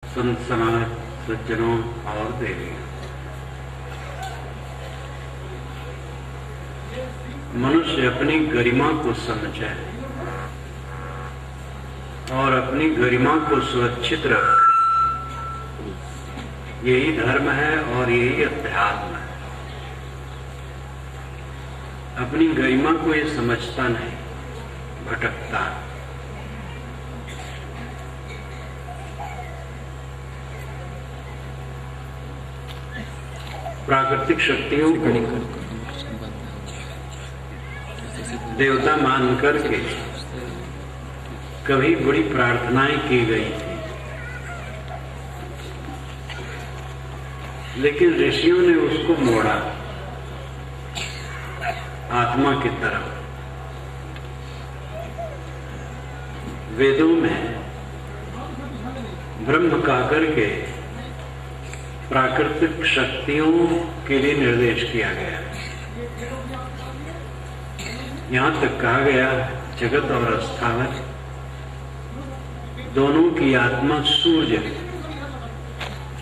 संत समाज, सज्जनों और देवियों, मनुष्य अपनी गरिमा को समझे और अपनी गरिमा को सुरक्षित रखे। यही धर्म है और यही अध्यात्म है। अपनी गरिमा को ये समझता नहीं, भटकता। प्राकृतिक शक्तियों को देवता मान करके कभी बड़ी प्रार्थनाएं की गई थी, लेकिन ऋषियों ने उसको मोड़ा आत्मा की तरफ। वेदों में ब्रह्म कहकर के प्राकृतिक शक्तियों के लिए निर्देश किया गया। यहां तक कहा गया जगत और स्थावर दोनों की आत्मा सूर्य।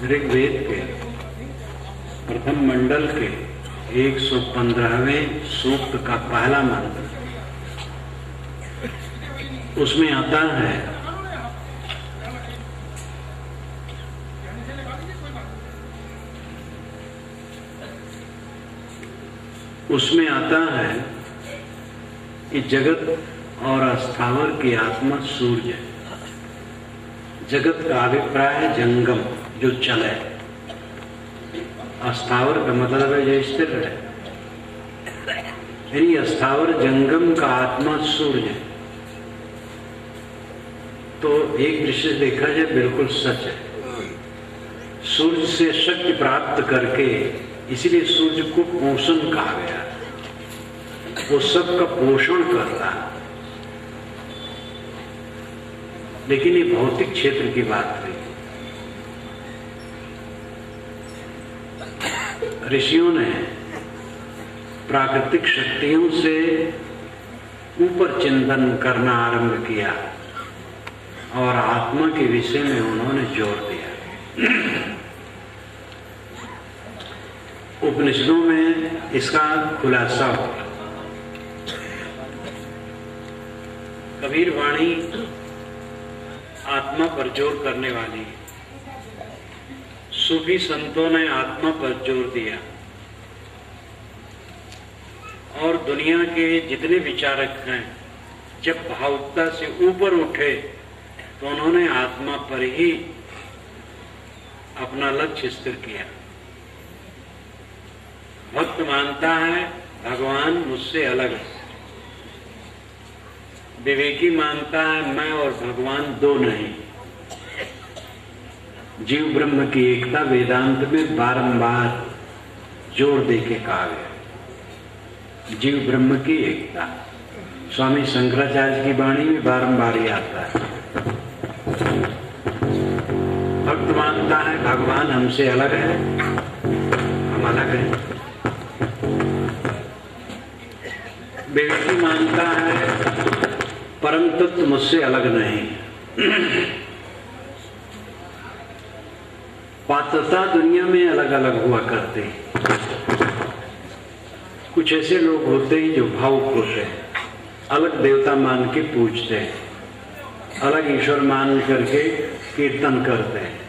ऋग्वेद के प्रथम मंडल के 115वें सूक्त का पहला मंत्र, उसमें आता है कि जगत और अस्थावर की आत्मा सूर्य है। जगत का अभिप्राय है जंगम, जो चले। अस्थावर का मतलब है जो स्थिर है। यानी अस्थावर जंगम का आत्मा सूर्य है। तो एक दृष्टि से देखा जाए बिल्कुल सच है। सूर्य से शक्ति प्राप्त करके, इसीलिए सूर्य को पोषण कहा गया। वो सबका पोषण करता है। लेकिन ये भौतिक क्षेत्र की बात हुई। ऋषियों ने प्राकृतिक शक्तियों से ऊपर चिंतन करना आरंभ किया और आत्मा के विषय में उन्होंने जोर दिया। उपनिषदों में इसका खुलासा हुआ। कबीर वाणी आत्मा पर जोर करने वाली, सूफी संतों ने आत्मा पर जोर दिया और दुनिया के जितने विचारक हैं जब भावुकता से ऊपर उठे तो उन्होंने आत्मा पर ही अपना लक्ष्य स्थिर किया। भक्त मानता है भगवान मुझसे अलग है। विवेकी मानता है मैं और भगवान दो नहीं। जीव ब्रह्म की एकता वेदांत में बारंबार जोर देके कहा गया। जीव ब्रह्म की एकता स्वामी शंकराचार्य की वाणी में बारंबार ही आता है। भक्त मानता है भगवान हमसे अलग है, हम अलग हैं। विवेकी मानता है परम तत्व मुझसे अलग नहीं। पात्रता दुनिया में अलग अलग हुआ करते। कुछ ऐसे लोग होते हैं जो भावुक होते हैं, अलग देवता मान के पूजते हैं, अलग ईश्वर मान करके कीर्तन करते हैं,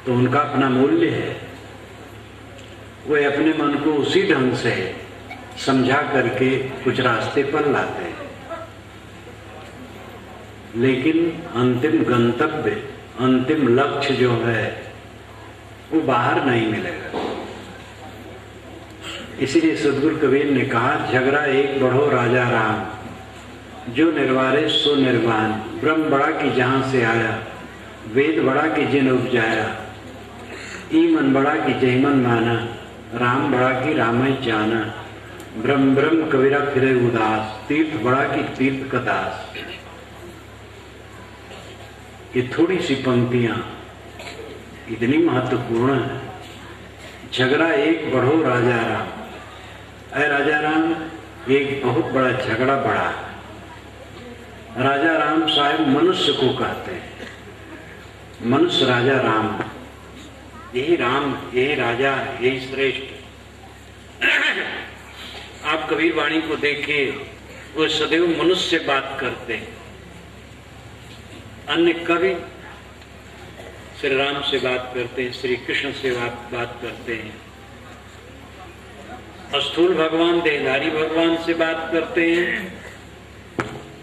तो उनका अपना मूल्य है। वे अपने मन को उसी ढंग से समझा करके कुछ रास्ते पर लाते हैं, लेकिन अंतिम गंतव्य, अंतिम लक्ष्य जो है वो बाहर नहीं मिलेगा। इसीलिए सदगुरु कबीर ने कहा झगड़ा एक बढ़ो राजा राम, जो निर्वारे सो निर्वाण। ब्रह्म बड़ा की जहां से आया, वेद बड़ा की जिन उपजाया। ई मन बड़ा की जय मन माना, राम बड़ा की रामय जाना। ब्रह्म ब्रह्म कबीरा फिरे उदास, तीर्थ बड़ा की तीर्थ का दास। ये थोड़ी सी पंक्तियां इतनी महत्वपूर्ण है। झगड़ा एक बढ़ो राजा राम। अरे राजा राम, एक बहुत बड़ा झगड़ा बड़ा है। राजा राम साहब मनुष्य को कहते हैं। मनुष्य राजा राम, यही राम, यही राजा, यही श्रेष्ठ। आप कबीर वाणी को देखिए, वो सदैव मनुष्य से बात करते हैं। अन्य कवि श्री राम से बात करते हैं, श्री कृष्ण से बात करते हैं, स्थूल भगवान, देहधारी भगवान से बात करते हैं,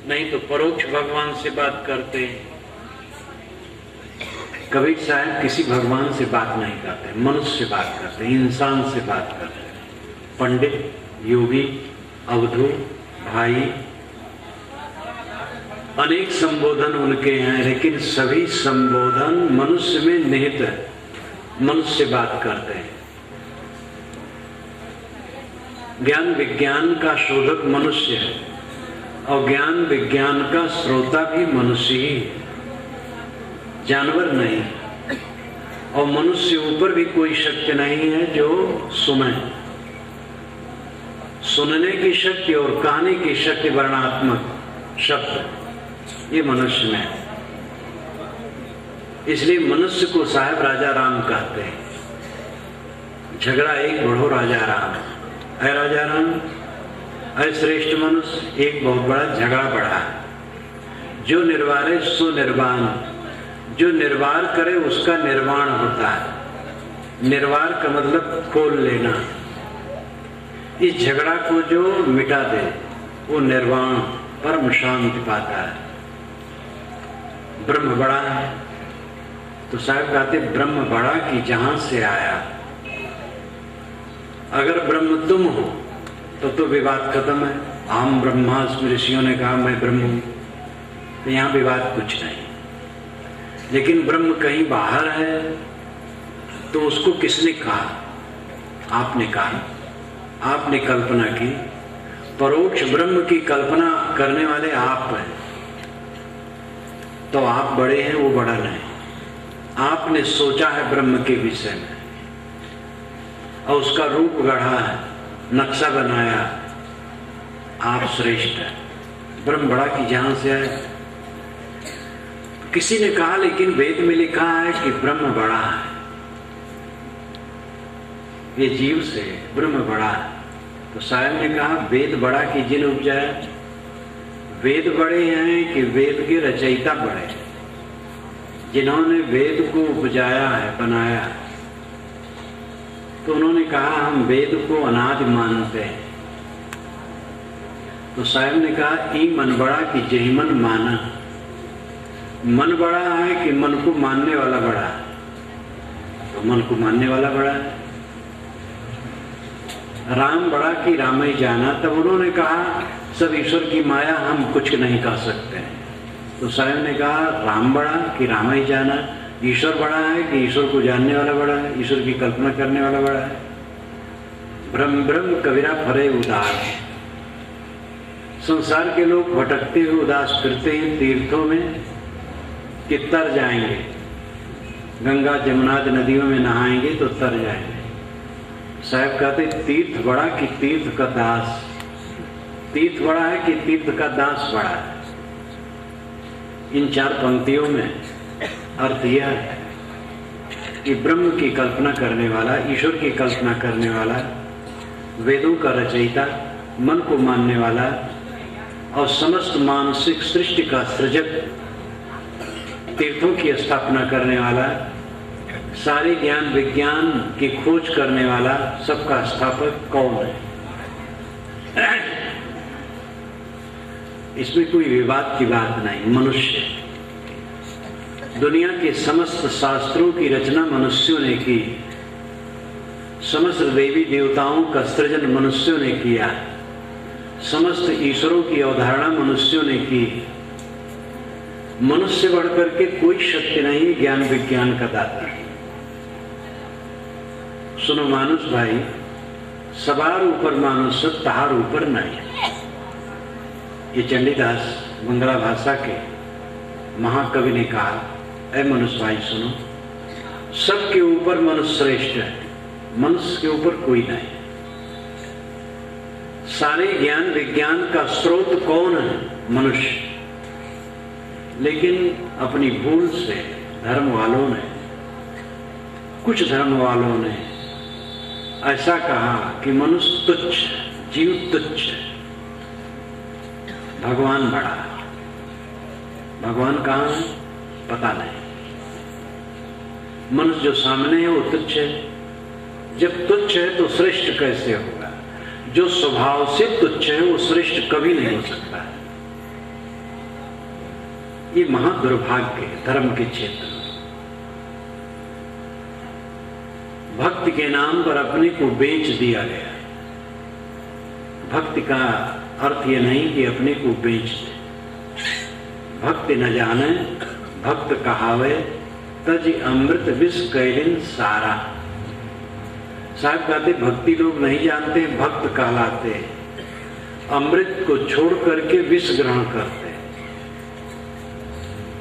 नहीं तो परोक्ष भगवान से बात करते हैं। कबीर साहब किसी भगवान से बात नहीं करते, मनुष्य से बात करते हैं, इंसान से बात करते हैं। पंडित, योगी, अवधूत, भाई, अनेक संबोधन उनके हैं, लेकिन सभी संबोधन मनुष्य में निहित है, मनुष्य से बात करते हैं। ज्ञान विज्ञान का शोधक मनुष्य है और ज्ञान विज्ञान का श्रोता भी मनुष्य ही है, जानवर नहीं। और मनुष्य से ऊपर भी कोई शक्ति नहीं है जो सुने। सुनने की शक्ति और कहने की शक्ति वर्णात्मक शब्द ये मनुष्य में है। इसलिए मनुष्य को साहब राजा राम कहते हैं। झगड़ा एक बढ़ो राजा राम, है राजा राम, है श्रेष्ठ मनुष्य, एक बहुत बड़ा झगड़ा बढ़ा है। जो निर्वारे सो निर्वाण, जो निर्वार करे उसका निर्वाण होता है। निर्वार का मतलब खोल लेना। इस झगड़ा को जो मिटा दे वो निर्वाण, परम शांति पाता है। ब्रह्म बड़ा है तो साहब कहते ब्रह्म बड़ा कि जहां से आया। अगर ब्रह्म तुम हो तो विवाद खत्म है। हम ब्रह्मास्मि, ऋषियों ने कहा मैं ब्रह्म हूं, तो यहां विवाद कुछ नहीं। लेकिन ब्रह्म कहीं बाहर है तो उसको किसने कहा? आपने कहा, आपने कल्पना की। परोक्ष ब्रह्म की कल्पना करने वाले आप हैं, तो आप बड़े हैं, वो बड़ा नहीं। आपने सोचा है ब्रह्म के विषय में और उसका रूप गढ़ा है, नक्शा बनाया, आप श्रेष्ठ है। ब्रह्म बड़ा कि जहां से आए। किसी ने कहा लेकिन वेद में लिखा है कि ब्रह्म बड़ा है, ये जीव से ब्रह्म बड़ा है। तो साहब ने कहा वेद बड़ा कि जिन उपजाया। वेद बड़े हैं कि वेद के रचयिता बड़े, जिन्होंने वेद को उपजाया है, बनाया। तो उन्होंने कहा हम वेद को अनादि मानते हैं। तो साहब ने कहा ई मन बड़ा कि जही मन माना। मन बड़ा है कि मन को मानने वाला बड़ा है? तो मन को मानने वाला बड़ा है। राम बड़ा कि राम ही जाना। तब उन्होंने कहा सब ईश्वर की माया, हम कुछ नहीं कह सकते। तो साहब ने कहा राम बड़ा कि राम ही जाना। ईश्वर बड़ा है कि ईश्वर को जानने वाला बड़ा है, ईश्वर की कल्पना करने वाला बड़ा है। ब्रह्म ब्रह्म कबीरा फरे उदास। संसार के लोग भटकते हुए उदास फिरते हैं तीर्थों में कि तर जाएंगे, गंगा जमुना नदियों में नहाएंगे तो तर जाएंगे। साहब कहते तीर्थ बड़ा कि तीर्थ का दास। तीर्थ बड़ा है कि तीर्थ का दास बड़ा है। इन चार पंक्तियों में अर्थ यह है कि ब्रह्म की कल्पना करने वाला, ईश्वर की कल्पना करने वाला, वेदों का रचयिता, मन को मानने वाला और समस्त मानसिक सृष्टि का सृजक, तीर्थों की स्थापना करने वाला, सारे ज्ञान विज्ञान की खोज करने वाला, सबका स्थापक कौन है? इसमें कोई विवाद की बात नहीं। मनुष्य, दुनिया के समस्त शास्त्रों की रचना मनुष्यों ने की, समस्त देवी देवताओं का सृजन मनुष्यों ने किया, समस्त ईश्वरों की अवधारणा मनुष्यों ने की। मनुष्य बढ़कर के कोई शक्ति नहीं ज्ञान विज्ञान का दाता। सुनो मानुष भाई, सवार ऊपर मानुष तहार ऊपर नहीं। ये चंडीदास बंगला भाषा के महाकवि ने कहा, ऐ मनुष्य भाई सुनो, सबके ऊपर मनुष्य श्रेष्ठ है, मनुष्य के ऊपर कोई नहीं। सारे ज्ञान विज्ञान का स्रोत कौन है? मनुष्य। लेकिन अपनी भूल से धर्म वालों ने, कुछ धर्म वालों ने ऐसा कहा कि मनुष्य तुच्छ, जीव तुच्छ, भगवान बड़ा। भगवान कहाँ है पता नहीं। मनुष्य जो सामने है वो तुच्छ है। जब तुच्छ है तो श्रेष्ठ कैसे होगा? जो स्वभाव से तुच्छ है वो श्रेष्ठ कभी नहीं हो सकता है। ये महादुर्भाग्य है धर्म के क्षेत्र में। भक्ति के नाम पर अपने को बेच दिया गया। भक्ति का अर्थ ये नहीं कि अपने को बेच दे। भक्ति न जाने भक्त कहावे तज अमृत विष कैलिन सारा। साहब कहते भक्ति लोग नहीं जानते, भक्त कहलाते, अमृत को छोड़ करके विष ग्रहण करते।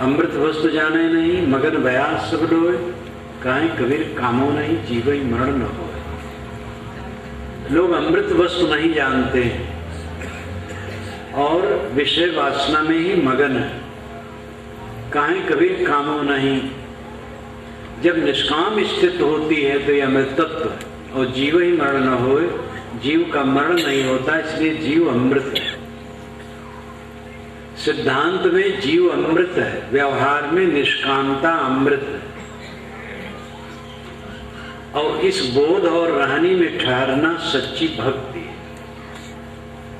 अमृत वस्तु जाने नहीं मगन बयास सब लोए, काहे कबीर कामो नहीं जीवई मरण न होए। लोग अमृत वस्तु नहीं जानते और विषय वासना में ही मगन है। काहे कबीर कामो नहीं। जब निष्काम स्थित होती है तो यह अमृत तत्व है और जीव ही मरण न होए। जीव का मरण नहीं होता, इसलिए जीव अमृत है। सिद्धांत में जीव अमृत है, व्यवहार में निष्कामता अमृत है। और इस बोध और रहनी में ठहरना सच्ची भक्ति है।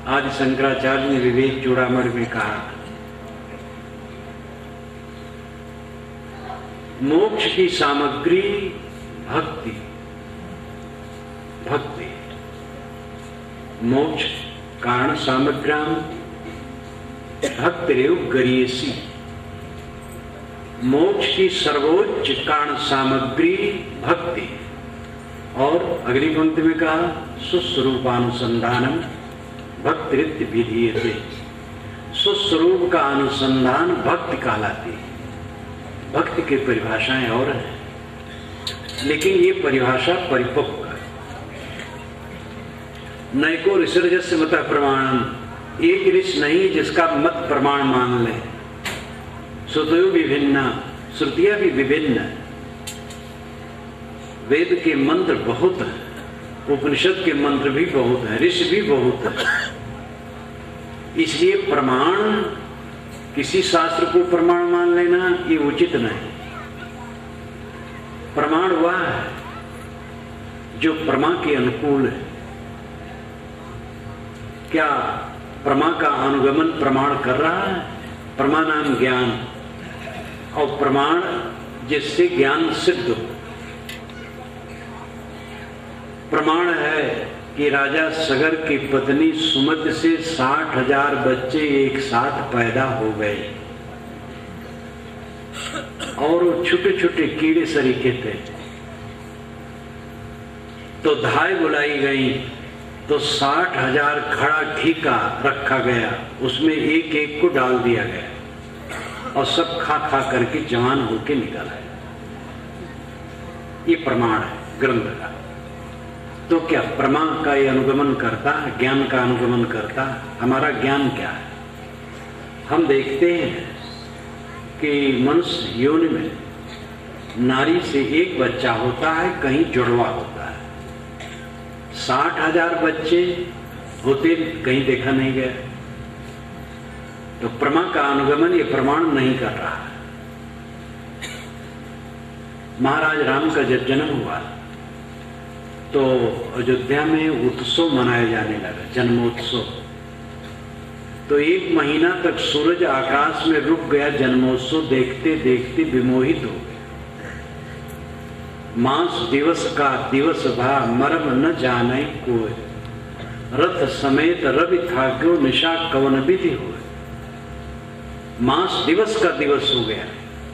आज शंकराचार्य ने विवेक चूड़ामणि में कहा, मोक्ष की सामग्री भक्ति, भक्ति मोक्ष कारण सामग्राम भक्तिरेव गरीयसी। मोक्ष की सर्वोच्च कारण सामग्री भक्ति। और अगली पंक्ति में कहा सुस्वरूपानुसंधानम भक्तिरित्य विधीयते। सुस्वरूप का अनुसंधान भक्ति कहलाती है। भक्ति की परिभाषाएं और हैं, लेकिन ये परिभाषा परिपक्व है। नैको ऋषिर्जस्य मत प्रमाणम। एक ऋषि नहीं जिसका मत प्रमाण मान ले। श्रुतियों विभिन्ना, श्रुतियां भी विभिन्न है। वेद के मंत्र बहुत है, उपनिषद के मंत्र भी बहुत है, ऋषि भी बहुत है। इसलिए प्रमाण, किसी शास्त्र को प्रमाण मान लेना ये उचित नहीं। प्रमाण वह है जो प्रमा के अनुकूल है। क्या प्रमा का अनुगमन प्रमाण कर रहा है? प्रमा नाम ज्ञान, और प्रमाण जिससे ज्ञान सिद्ध हो। प्रमाण है कि राजा सगर की पत्नी सुमति से 60,000 बच्चे एक साथ पैदा हो गए और वो छोटे छोटे कीड़े सरीखे थे। तो धाय बुलाई गई तो 60,000 खड़ा ठीका रखा गया, उसमें एक एक को डाल दिया गया और सब खा खा करके जवान होके निकल आए। ये प्रमाण है ग्रंथ का। तो क्या प्रमा का ये अनुगमन करता, ज्ञान का अनुगमन करता? हमारा ज्ञान क्या है? हम देखते हैं कि मनुष्य योनि में नारी से एक बच्चा होता है, कहीं जुड़वा होता है। 60,000 बच्चे होते कहीं देखा नहीं गया। तो प्रमा का अनुगमन ये प्रमाण नहीं कर रहा है। महाराज राम का जब जन्म हुआ तो अयोध्या में उत्सव मनाया जाने लगा, जन्मोत्सव। तो 1 महीना तक सूरज आकाश में रुक गया। जन्मोत्सव देखते देखते विमोहित हो गए। मास दिवस का दिवस भा मरम न जाने कोई। रथ समेत रवि थाक्यो निशा कवन विधि हुए। मास दिवस का दिवस हो गया,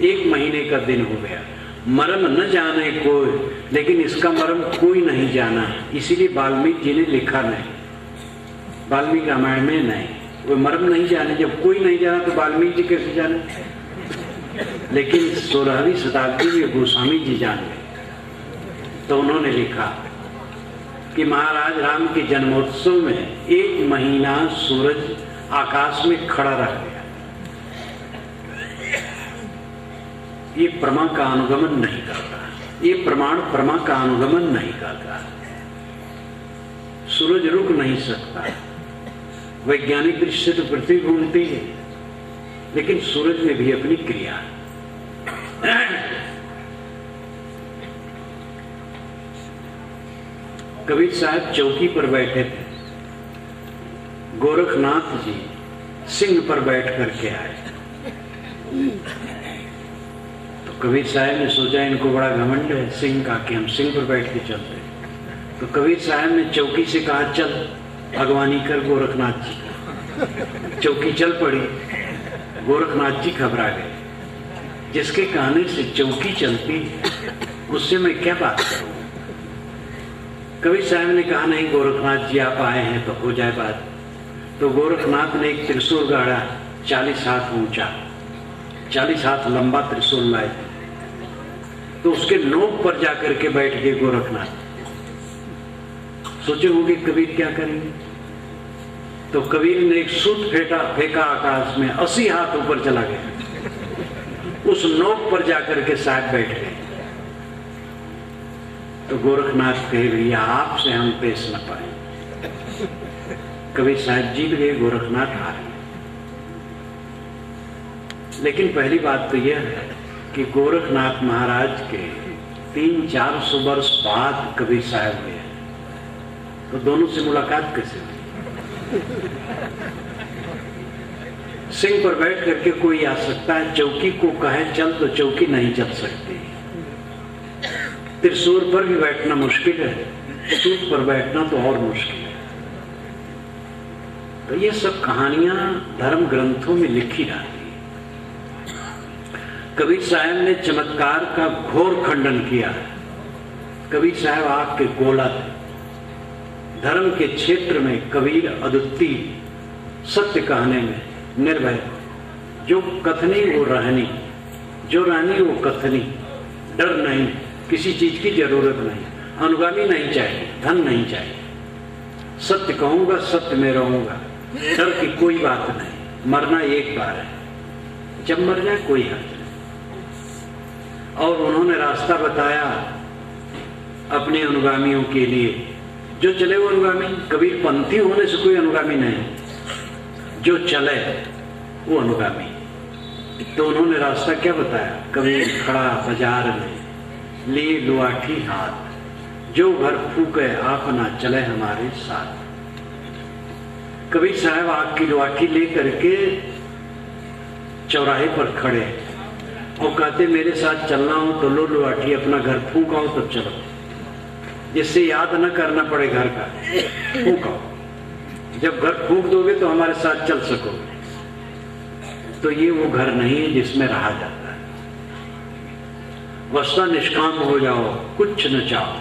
1 महीने का दिन हो गया। मरम न जाने कोई, लेकिन इसका मरम कोई नहीं जाना। इसीलिए वाल्मीकि जी ने लिखा नहीं, वाल्मीकि रामायण में नहीं। वो मरम नहीं जाने, जब कोई नहीं जाना तो वाल्मीकि जी कैसे जाने? लेकिन 16वीं शताब्दी में गोस्वामी जी जान गए। तो उन्होंने लिखा कि महाराज राम के जन्मोत्सव में 1 महीना सूरज आकाश में खड़ा रह गया। ये प्रमा का अनुगमन नहीं करता, ये प्रमाण प्रमा का अनुगमन नहीं करता। सूरज रुक नहीं सकता। वैज्ञानिक दृष्टि से तो पृथ्वी घूमती है, लेकिन सूरज में भी अपनी क्रिया है। कबीर साहब चौकी पर बैठे थे, गोरखनाथ जी सिंह पर बैठ करके आए। तो कबीर साहब ने सोचा इनको बड़ा घमंड है सिंह का कि हम सिंह पर बैठ के चलते। तो कबीर साहब ने चौकी से कहा चल अगवानी कर गोरखनाथ जी। चौकी चल पड़ी। गोरखनाथ जी घबरा गए। जिसके कहने से चौकी चलती उससे मैं क्या बात करूं। कबीर साहब ने कहा नहीं गोरखनाथ जी आप आए हैं तो हो जाए बात। तो गोरखनाथ ने एक त्रिशूल गाड़ा 40 हाथ ऊंचा, 40 हाथ लंबा त्रिशूल लाए। तो उसके नोक पर जाकर के बैठ गए गोरखनाथ। सोचे होंगे कबीर क्या करेंगे। तो कबीर ने एक सूत फेंका आकाश में, 80 हाथ ऊपर चला गया। उस नोक पर जाकर के साहब बैठ गए। तो गोरखनाथ कहे भैया आपसे हम पेश न पाए। कबीर साहब जीत गए, गोरखनाथ हार गए। लेकिन पहली बात तो यह है कि गोरखनाथ महाराज के 300-400 वर्ष बाद कबीर साहब हुए, तो दोनों से मुलाकात कैसे हुई। सिंह पर बैठ करके कोई आ सकता है, चौकी को कहे चल तो चौकी नहीं चल सकती। त्रिशूल पर भी बैठना मुश्किल है, सूत पर बैठना तो और मुश्किल है। तो ये सब कहानियां धर्म ग्रंथों में लिखी जाती है। कबीर साहब ने चमत्कार का घोर खंडन किया है। कबीर साहब आग के गोला थे। धर्म के क्षेत्र में कबीर अद्वितीय, सत्य कहने में निर्भय। जो कथनी वो रहनी, जो रहनी वो कथनी। डर नहीं, किसी चीज की जरूरत नहीं, अनुगामी नहीं चाहिए, धन नहीं चाहिए। सत्य कहूंगा, सत्य में रहूंगा, डर की कोई बात नहीं। मरना एक बार है, जब मर जाए कोई हर्ज नहीं। और उन्होंने रास्ता बताया अपने अनुगामियों के लिए। जो चले वो अनुगामी। कबीर पंथी होने से कोई अनुगामी नहीं, जो चले वो अनुगामी। तो उन्होंने रास्ता क्या बताया। कबीर खड़ा बाजार में लिए लुआठी हाथ, जो घर फूके आप ना चले हमारे साथ। कबीर साहब आग की लुआठी ले करके चौराहे पर खड़े और कहते मेरे साथ चलना हो तो लो लुआठी, अपना घर फूकाओ तब चलो, जिससे याद न करना पड़े घर का। फूकाओ, जब घर फूक दोगे तो हमारे साथ चल सकोगे। तो ये वो घर नहीं है जिसमें रहा जाता है। वस्ता निष्काम हो जाओ, कुछ न चाहो।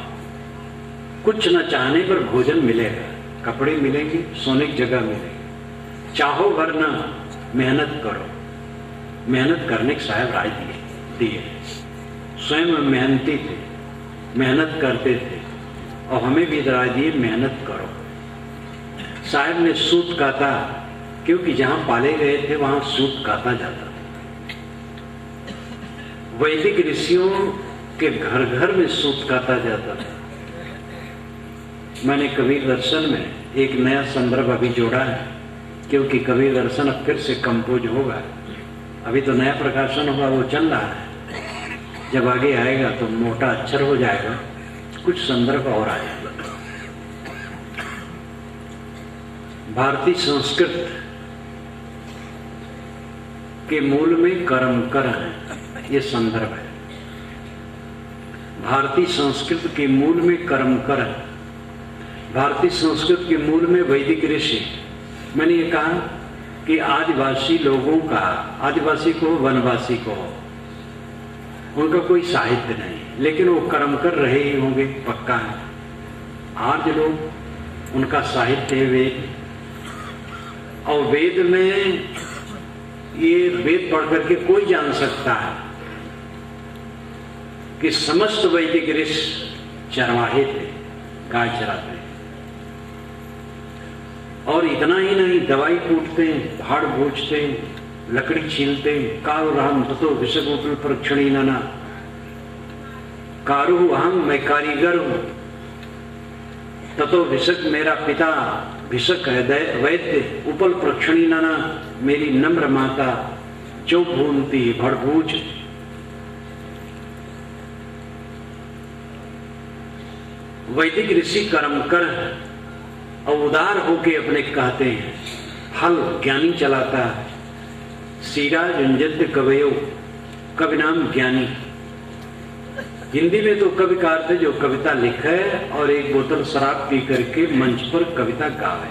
कुछ न चाहने पर भोजन मिलेगा, कपड़े मिलेंगे, सोने की जगह मिलेगी। चाहो वरना मेहनत करो। मेहनत करने के साहब राय दिए। स्वयं मेहनती थे, मेहनत करते थे और हमें भी राय दिए मेहनत करो। साहब ने सूत काता, क्योंकि जहां पाले गए थे वहां सूत काता जाता था। वैदिक ऋषियों के घर घर में सूत काता जाता था। मैंने कबीर दर्शन में एक नया संदर्भ अभी जोड़ा है, क्योंकि कबीर दर्शन अब फिर से कंपोज होगा। अभी तो नया प्रकाशन होगा, वो चल रहा है। जब आगे आएगा तो मोटा अक्षर हो जाएगा, कुछ संदर्भ और आएगा। भारतीय संस्कृत के मूल में कर्म कर है, ये संदर्भ है। भारतीय संस्कृत के मूल में कर्म कर है। भारतीय संस्कृत के मूल में वैदिक ऋषि। मैंने ये कहा कि आदिवासी लोगों का, आदिवासी को वनवासी को, उनका कोई साहित्य नहीं, लेकिन वो कर्म कर रहे ही होंगे, पक्का है। आर्य लोग, उनका साहित्य है वेद। और वेद में ये वेद पढ़ करके कोई जान सकता है कि समस्त वैदिक ऋषि चरवाहे थे, गाय चराते। और इतना ही नहीं, दवाई कूटते हैं, भाड़ भूजते हैं, लकड़ी छीलते, कारो रहम ततो विषगोपल प्रक्षणी नाना, कारू अहम, मैं कारीगर हूं, ततो विषक मेरा पिता, विषक है वैद्य, उपल प्रक्षणी नाना मेरी नम्र माता, जो भूनती भड़बूझ। वैदिक ऋषि कर्म कर और उदार होके अपने कहते हैं, हल ज्ञानी चलाता है, सीरा जुंजद कवयो, कवि नाम ज्ञानी। हिंदी में तो कवि का अर्थ है जो कविता लिखे और एक बोतल शराब पी करके मंच पर कविता गावे,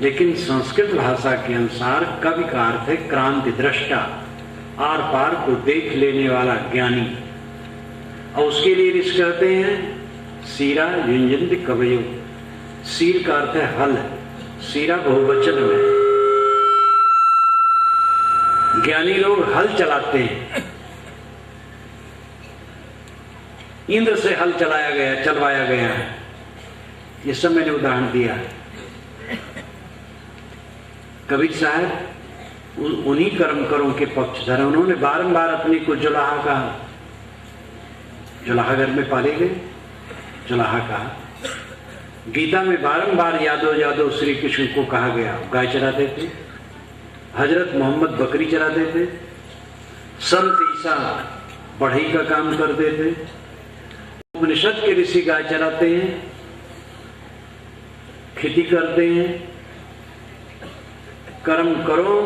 लेकिन संस्कृत भाषा के अनुसार कवि का अर्थ है क्रांति दृष्टा, आर पार को देख लेने वाला ज्ञानी। और उसके लिए ऋषि कहते हैं सीरा युंजंत कवयो, सीर का अर्थ है हल, सीरा बहुवचन में। ज्ञानी लोग हल चलाते हैं। इंद्र से हल चलवाया गया है, ये सब मैंने उदाहरण दिया है। कबीर साहब उन्हीं कर्मकरों के पक्षधर, उन्होंने बारंबार अपनी को जुलाहा कहा, जुलाहा घर में पाले गए, जुलाहा कहा। गीता में बारंबार यादव यादव श्री कृष्ण को कहा गया, गाय चराते थे। हजरत मोहम्मद बकरी चराते थे। संत ईसा बढ़ई का काम करते थे। उपनिषद के ऋषि गाय चराते हैं, खेती करते हैं। कर्म करो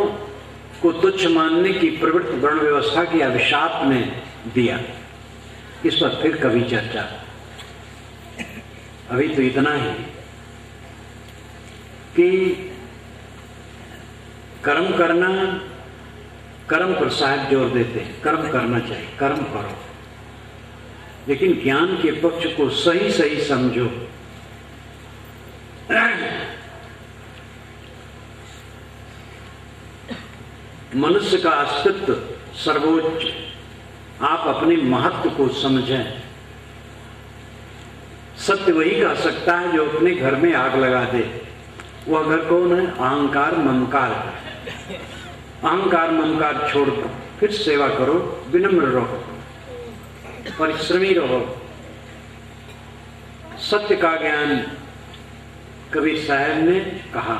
को तुच्छ मानने की प्रवृत्ति वर्ण व्यवस्था की अभिशाप ने दिया। इस पर फिर कभी चर्चा। अभी तो इतना ही कि कर्म करना, कर्म पर साहब जोर देते हैं, कर्म करना चाहिए, कर्म करो, लेकिन ज्ञान के पक्ष को सही सही समझो। मनुष्य का अस्तित्व सर्वोच्च, आप अपने महत्व को समझें। सत्य वही कह सकता है जो अपने घर में आग लगा दे। वह घर कौन है? अहंकार ममकार। अहंकार ममकार छोड़ दो, फिर सेवा करो, विनम्र रहो, परिश्रमी रहो। सत्य का ज्ञान कबीर साहब ने कहा,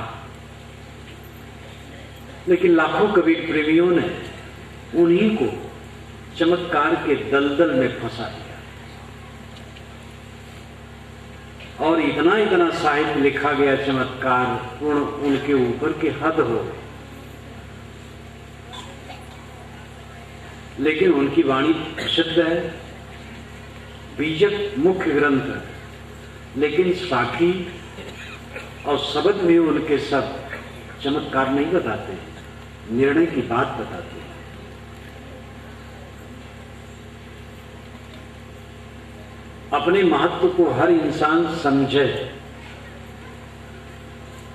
लेकिन लाखों कबीर प्रेमियों ने उन्हीं को चमत्कार के दलदल में फंसा दिया और इतना इतना साहित्य लिखा गया चमत्कार पूर्ण उनके ऊपर के हद हो गए। लेकिन उनकी वाणी प्रसिद्ध है, बीजक मुख्य ग्रंथ है, लेकिन साखी और शब्द में उनके सब चमत्कार नहीं बताते, निर्णय की बात बताते हैं। अपने महत्व को हर इंसान समझे,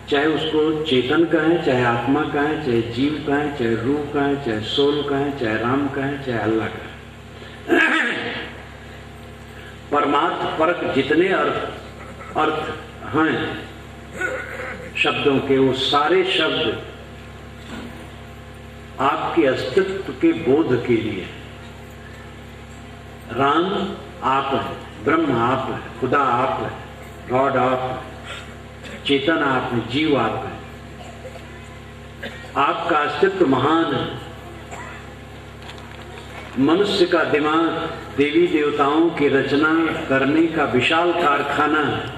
चाहे उसको चेतन कहें, चाहे आत्मा कहें, चाहे जीव कहें, चाहे रूह कहें, चाहे सोल कहें, चाहे राम कहें, चाहे अल्लाह कहें। परमार्थ परक जितने अर्थ हैं शब्दों के, वो सारे शब्द आपके अस्तित्व के बोध के लिए। राम आप है, ब्रह्म आप है, खुदा आप है, गॉड आप है, चेतन आप है, जीव आप है। आपका अस्तित्व महान है। मनुष्य का दिमाग देवी देवताओं की रचना करने का विशाल कारखाना है।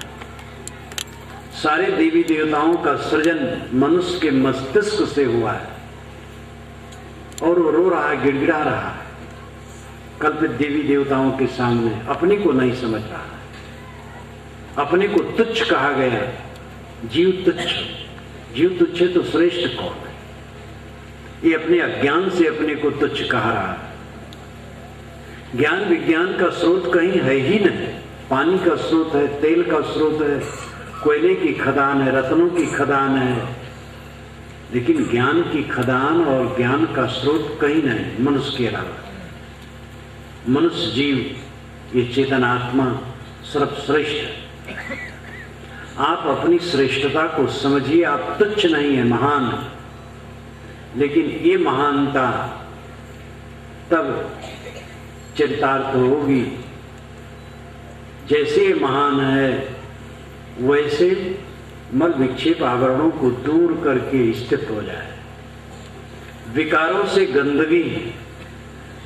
सारे देवी देवताओं का सृजन मनुष्य के मस्तिष्क से हुआ है और वो रो रहा है, गिड़गिड़ा रहा है कल्पित देवी देवताओं के सामने। अपने को नहीं समझ रहा है, अपने को तुच्छ कहा गया। जीव तुच्छ, जीव तुच्छ है तो श्रेष्ठ कौन है? ये अपने अज्ञान से अपने को तुच्छ कहा रहा है। ज्ञान विज्ञान का स्रोत कहीं है ही नहीं। पानी का स्रोत है, तेल का स्रोत है, कोयले की खदान है, रत्नों की खदान है, लेकिन ज्ञान की खदान और ज्ञान का स्रोत कहीं नहीं मनुष्य के अलावा। मनुष्य जीव, ये चेतन आत्मा सर्वश्रेष्ठ है। आप अपनी श्रेष्ठता को समझिए। आप तुच्छ नहीं है, महान है। लेकिन ये महानता तब चरितार्थ होगी जैसे ये महान है वैसे मल विक्षेप आवरणों को दूर करके स्थित हो जाए। विकारों से गंदगी,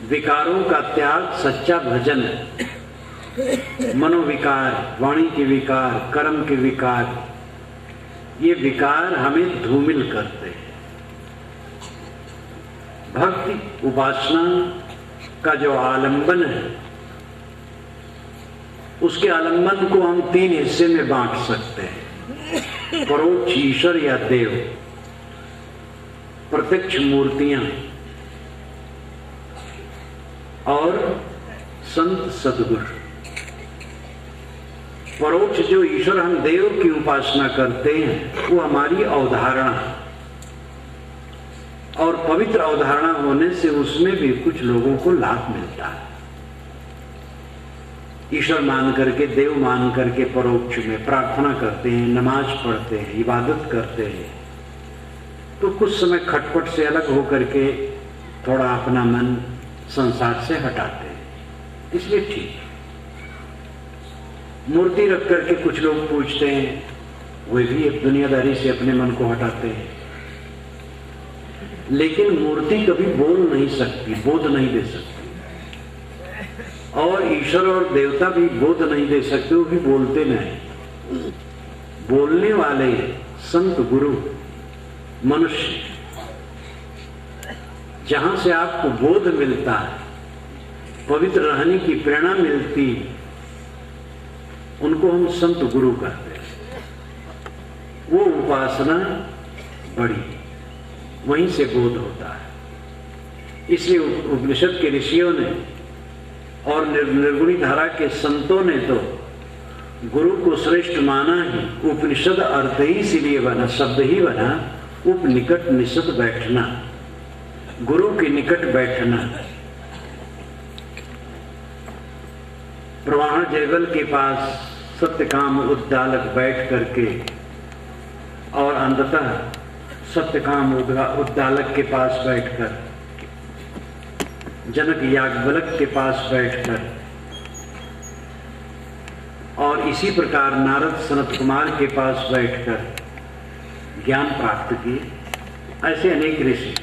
विकारों का त्याग सच्चा भजन है। मनोविकार, वाणी के विकार, कर्म के विकार, ये विकार हमें धूमिल करते हैं। भक्ति उपासना का जो आलंबन है, उसके आलंबन को हम 3 हिस्से में बांट सकते हैं। परोक्ष ईश्वर या देव, प्रत्यक्ष मूर्तियां और संत सद्गुरु। परोक्ष जो ईश्वर हम देव की उपासना करते हैं वो हमारी अवधारणा है, और पवित्र अवधारणा होने से उसमें भी कुछ लोगों को लाभ मिलता है। ईश्वर मान करके, देव मान करके परोक्ष में प्रार्थना करते हैं, नमाज पढ़ते हैं, इबादत करते हैं, तो कुछ समय खटपट से अलग होकर के थोड़ा अपना मन संसार से हटाते हैं, इसलिए ठीक है। मूर्ति रख करके कुछ लोग पूछते हैं, वे भी एक दुनियादारी से अपने मन को हटाते हैं। लेकिन मूर्ति कभी बोल नहीं सकती, बोध नहीं दे सकती, और ईश्वर और देवता भी बोध नहीं दे सकते, वो भी बोलते नहीं। बोलने वाले संत गुरु मनुष्य, जहां से आपको बोध मिलता है, पवित्र रहने की प्रेरणा मिलती, उनको हम संत गुरु कहते हैं। वो उपासना बड़ी, वहीं से बोध होता है। इसलिए उपनिषद के ऋषियों ने और निर्गुणी धारा के संतों ने तो गुरु को श्रेष्ठ माना ही। उपनिषद अर्थ ही इसीलिए बना, शब्द ही बना, उप निकट निषद बैठना, गुरु के निकट बैठना। प्रवाह जयवल के पास सत्यकाम उद्दालक बैठ करके, और अंततः सत्यकाम उद्दालक के पास बैठकर, जनक याज्ञवल्क्य के पास बैठकर, और इसी प्रकार नारद सनत कुमार के पास बैठकर ज्ञान प्राप्त किए। ऐसे अनेक ऋषि।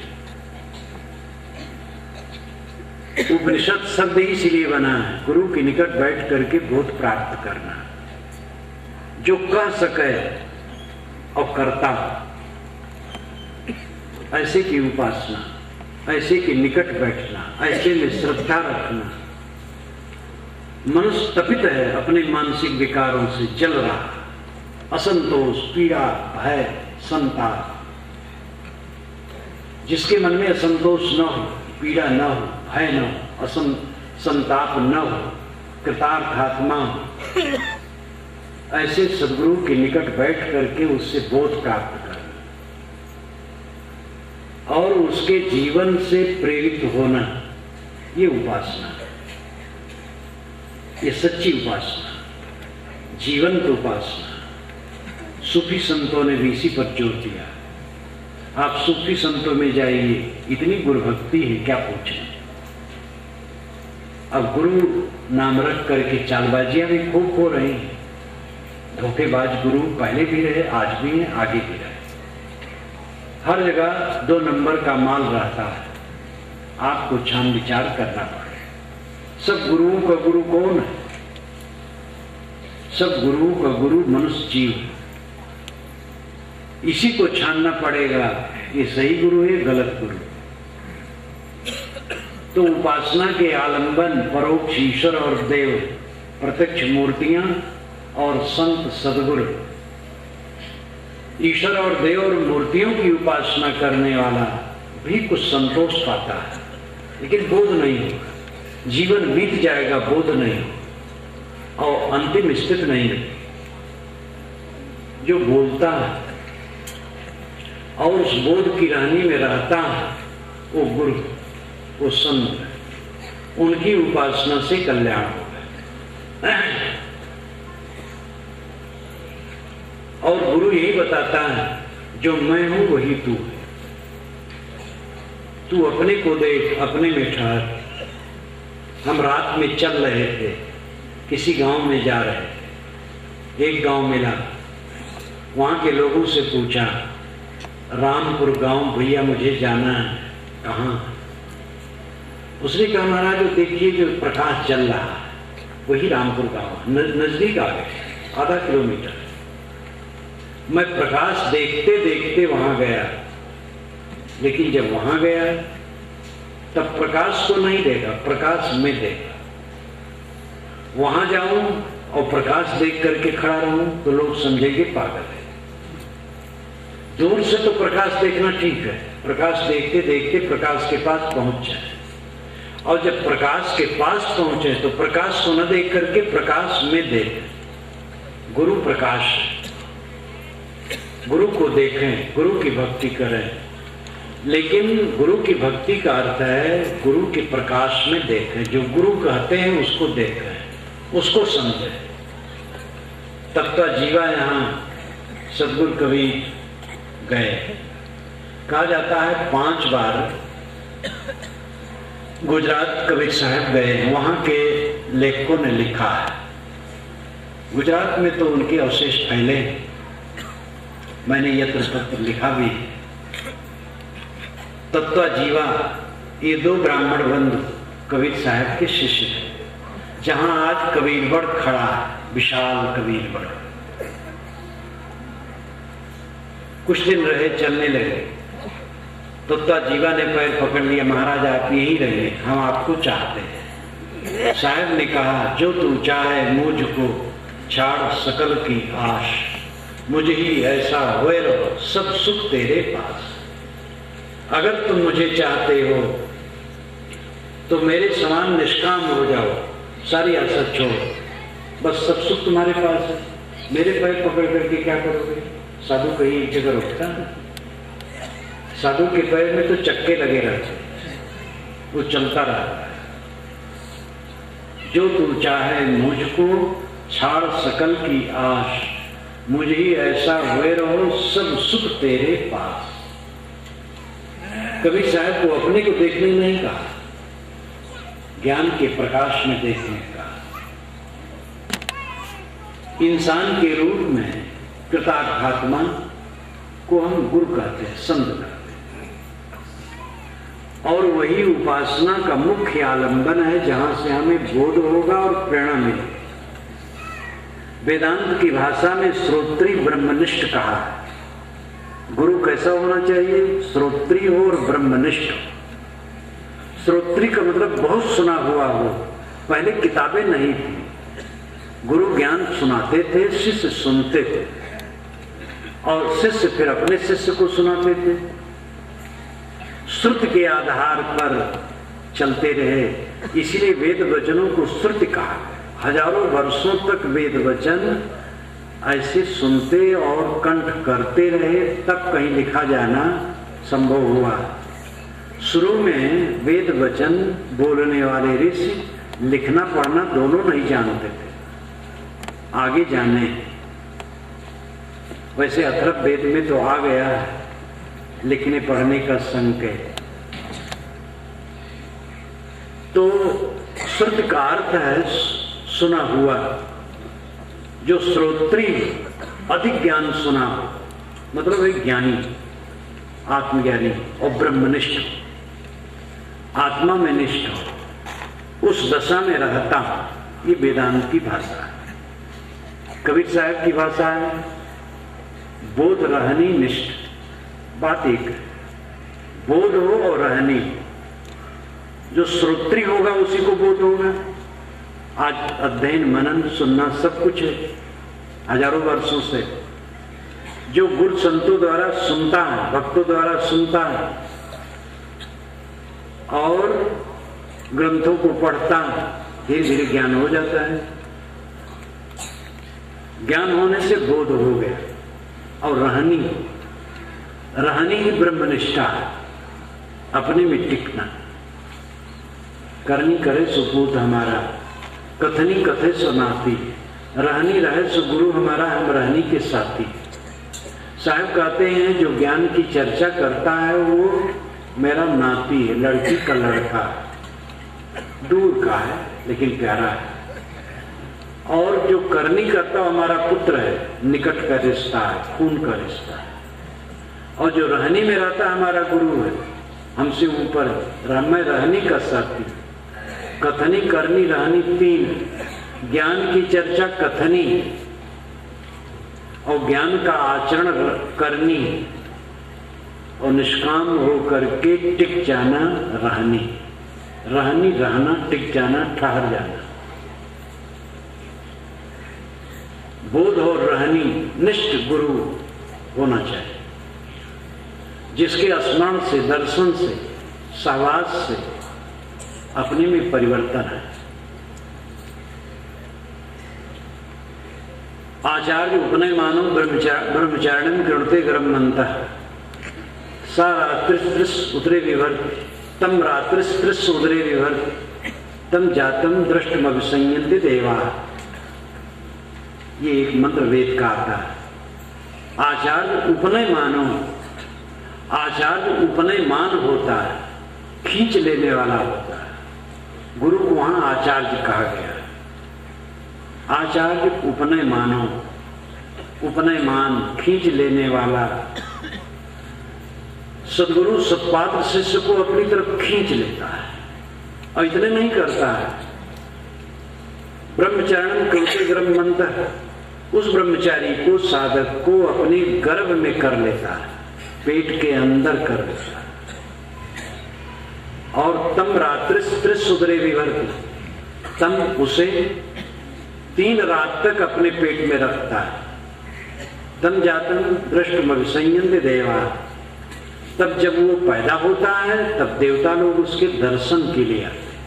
उपनिषद शब्द इसलिए बना है गुरु के निकट बैठ करके बोध प्राप्त करना, जो कह सके और करता हो, ऐसे की उपासना, ऐसे के निकट बैठना, ऐसे में श्रद्धा रखना। मनुष्य तपित है अपने मानसिक विकारों से, जल रहा, असंतोष, पीड़ा, भय, संताप। जिसके मन में असंतोष न हो, पीड़ा न हो, भय न हो, संताप न हो, कृतार्थ आत्मा हो, ऐसे सद्गुरु के निकट बैठ करके उससे बोध प्राप्त कर और उसके जीवन से प्रेरित होना, ये उपासना है। ये सच्ची उपासना, जीवंत उपासना। सूफी संतों ने भी इसी पर जोर दिया। आप सूफी संतों में जाइए, इतनी गुरु भक्ति है क्या पूछें। अब गुरु नाम रख करके चालबाजियां भी खूब हो रही हैं। धोखेबाज गुरु पहले भी रहे, आज भी हैं, आगे भी रहे। हर जगह 2 नंबर का माल रहता है, आपको छान विचार करना पड़े। सब गुरुओं का गुरु कौन है? सब गुरुओं का गुरु मनुष्य जीव। इसी को छानना पड़ेगा, ये सही गुरु है, गलत गुरु। तो उपासना के आलंबन परोक्ष ईश्वर और देव, प्रत्यक्ष मूर्तियां और संत सद्गुरु। ईश्वर और देव और मूर्तियों की उपासना करने वाला भी कुछ संतोष पाता है, लेकिन बोध नहीं होगा। जीवन बीत जाएगा, बोध नहीं हो, और अंतिम स्थिति नहीं है। जो बोलता है और उस बोध की रानी में रहता है, वो गुरु, वो संत, उनकी उपासना से कल्याण होगा। और गुरु यही बताता है, जो मैं हूं वही तू है। तू अपने को देख, अपने में ठहर। हम रात में चल रहे थे, किसी गांव में जा रहे थे, एक गांव मिला, वहां के लोगों से पूछा, रामपुर गांव भैया मुझे जाना है, कहाँ? उसने कहा, महाराज देखिए जो प्रकाश जल रहा है वही रामपुर गांव, नजदीक आ गए, आधा किलोमीटर। मैं प्रकाश देखते देखते वहां गया, लेकिन जब वहां गया तब प्रकाश को नहीं देखा, प्रकाश में देखा। वहां जाऊं और प्रकाश देख करके खड़ा रहूं तो लोग समझेंगे पागल है। दूर से तो प्रकाश देखना ठीक है, प्रकाश देखते देखते प्रकाश के पास पहुंच जाए, और जब प्रकाश के पास पहुंचे तो प्रकाश को न देख करके प्रकाश में देख। गुरु प्रकाश, गुरु को देखें, गुरु की भक्ति करें, लेकिन गुरु की भक्ति का अर्थ है गुरु के प्रकाश में देखें। जो गुरु कहते हैं उसको देखें, उसको समझें। तब तो जीवा यहाँ सदगुरु कबीर गए। कहा जाता है 5 बार गुजरात कबीर साहब गए, वहां के लेखकों ने लिखा है। गुजरात में तो उनके अवशेष फैले, मैंने यत्र तत्र लिखा भी। तत्वा जीवा ये 2 ब्राह्मण बंधु कबीर साहब के शिष्य थे, जहां आज कबीरवड़ खड़ा है, विशाल कबीरवड़। कुछ दिन रहे, चलने लगे, तत्वा जीवा ने पैर पकड़ लिया, महाराज आप यही रहिए, हम आपको चाहते हैं। साहब ने कहा, जो तू चाहे मुझको छाड़ सकल की आश, मुझे ही ऐसा होए रहो सब सुख तेरे पास। अगर तुम मुझे चाहते हो तो मेरे समान निष्काम हो जाओ, सारी आशा छोड़ो, बस सब सुख तुम्हारे पास है। मेरे पैर पकड़ करके क्या करोगे? साधु कहीं एक जगह रुकता है? साधु के पैर में तो चक्के लगे रहते, वो चलता रहता है। जो तू चाहे मुझको छाड़ सकल की आश, मुझे ही ऐसा हुए रहो सब सुख तेरे पास। कबीर साहब को अपने को देखने नहीं कहा, ज्ञान के प्रकाश में देखने का। इंसान के रूप में कृतार्थात्मा को हम गुरु कहते हैं, संत कहते हैं, और वही उपासना का मुख्य आलंबन है जहां से हमें बोध होगा और प्रेरणा मिलेगी। वेदांत की भाषा में श्रोत्री ब्रह्मनिष्ठ कहा है। गुरु कैसा होना चाहिए? श्रोत्री हो और ब्रह्मनिष्ठ हो। श्रोत्री का मतलब बहुत सुना हुआ हो, पहले किताबें नहीं थी, गुरु ज्ञान सुनाते थे, शिष्य सुनते थे, और शिष्य फिर अपने शिष्य को सुनाते थे। श्रुति के आधार पर चलते रहे, इसलिए वेद वचनों को श्रुति कहा। हजारों वर्षों तक वेद वचन ऐसे सुनते और कंठ करते रहे, तब कहीं लिखा जाना संभव हुआ। शुरू में वेद वचन बोलने वाले ऋषि लिखना पढ़ना दोनों नहीं जानते थे, आगे जाने। वैसे अथर्व वेद में तो आ गया लिखने पढ़ने का संकेत। तो श्रुति का अर्थ है सुना हुआ। जो श्रोत्री अधिक ज्ञान सुना हो, मतलब एक ज्ञानी, आत्मज्ञानी और ब्रह्मनिष्ठ, आत्मा में निष्ठ हो, उस दशा में रहता हो, ये वेदांत की भाषा है। कबीर साहब की भाषा है बोध रहनी निष्ठ। बात एक है, बोध हो और रहनी। जो श्रोत्री होगा उसी को बोध होगा। आज अध्ययन मनन सुनना सब कुछ है, हजारों वर्षों से जो गुरु संतों द्वारा सुनता है, भक्तों द्वारा सुनता है और ग्रंथों को पढ़ता है, धीरे धीरे ज्ञान हो जाता है। ज्ञान होने से बोध हो गया। और रहनी ही ब्रह्मनिष्ठा है, अपने में टिकना। करनी करे सुपूत हमारा, कथनी कथे सुनाती, रहनी रहे सो गुरु हमारा, हम रहनी के साथी। साहब कहते हैं जो ज्ञान की चर्चा करता है वो मेरा नाती है, लड़की का लड़का, दूर का है लेकिन प्यारा है। और जो करनी करता वो हमारा पुत्र है, निकट का रिश्ता है, खून का रिश्ता है। और जो रहनी में रहता हमारा गुरु है, हमसे ऊपर। मैं रहनी का साथी, कथनी करनी रहनी तीन। ज्ञान की चर्चा कथनी और ज्ञान का आचरण करनी और निष्काम होकर के टिक जाना रहनी। रहनी रहना, टिक जाना, ठहर जाना। बोध और रहनी निष्ठ गुरु होना चाहिए, जिसके स्मरण से, दर्शन से, सहवास से अपने में परिवर्तन है। आचार्य उपनय मानव ब्रह्मचारिणम कृणते ग्रह्मन्तः सा रात्रिस्त्रिस उदरे विभर्ति तम रात्रिस्त्रिस उदरे विभर्ति तम जातम दृष्टमभिसंयन्ते देवा। ये एक मंत्र वेद का आता है। आचार्य उपनय मानो, आचार्य उपनय मान होता है, खींच लेने वाला होता है। गुरु को वहां आचार्य कहा गया है। आचार्य उपनय मानो, उपनय मान, खींच लेने वाला। सदगुरु सत्पात्र शिष्य को अपनी तरफ खींच लेता है और इतने नहीं करता है। ब्रह्मचारिणम कृणते ग्रह्मन्तः, उस ब्रह्मचारी को, साधक को अपने गर्भ में कर लेता है, पेट के अंदर कर लेता है। और तम रात्रिस्त्रिस उदरे विभर्ति, तम उसे 3 रात तक अपने पेट में रखता है। तम जातम दृष्टमभिसंयन्ते देवा, तब जब वो पैदा होता है तब देवता लोग उसके दर्शन के लिए आते हैं।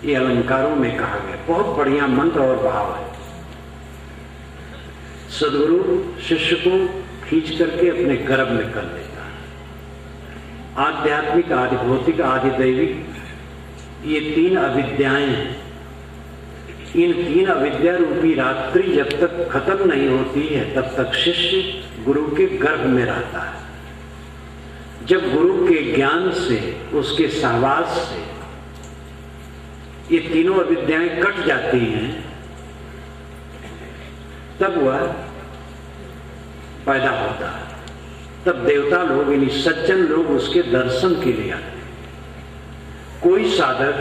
ये अलंकारों में कहा गया, बहुत बढ़िया मंत्र और भाव है। सदगुरु शिष्य को खींच करके अपने गर्भ में कर लेता है। आध्यात्मिक, आदि भौतिक, आदि दैविक, ये 3 अविद्याएं हैं। इन 3 अविद्या रूपी रात्रि जब तक खत्म नहीं होती है तब तक शिष्य गुरु के गर्भ में रहता है। जब गुरु के ज्ञान से, उसके सहवास से ये तीनों अविद्याएं कट जाती हैं, तब वह पैदा होता है। तब देवता लोग, यानी सज्जन लोग उसके दर्शन के लिए आते हैं। कोई साधक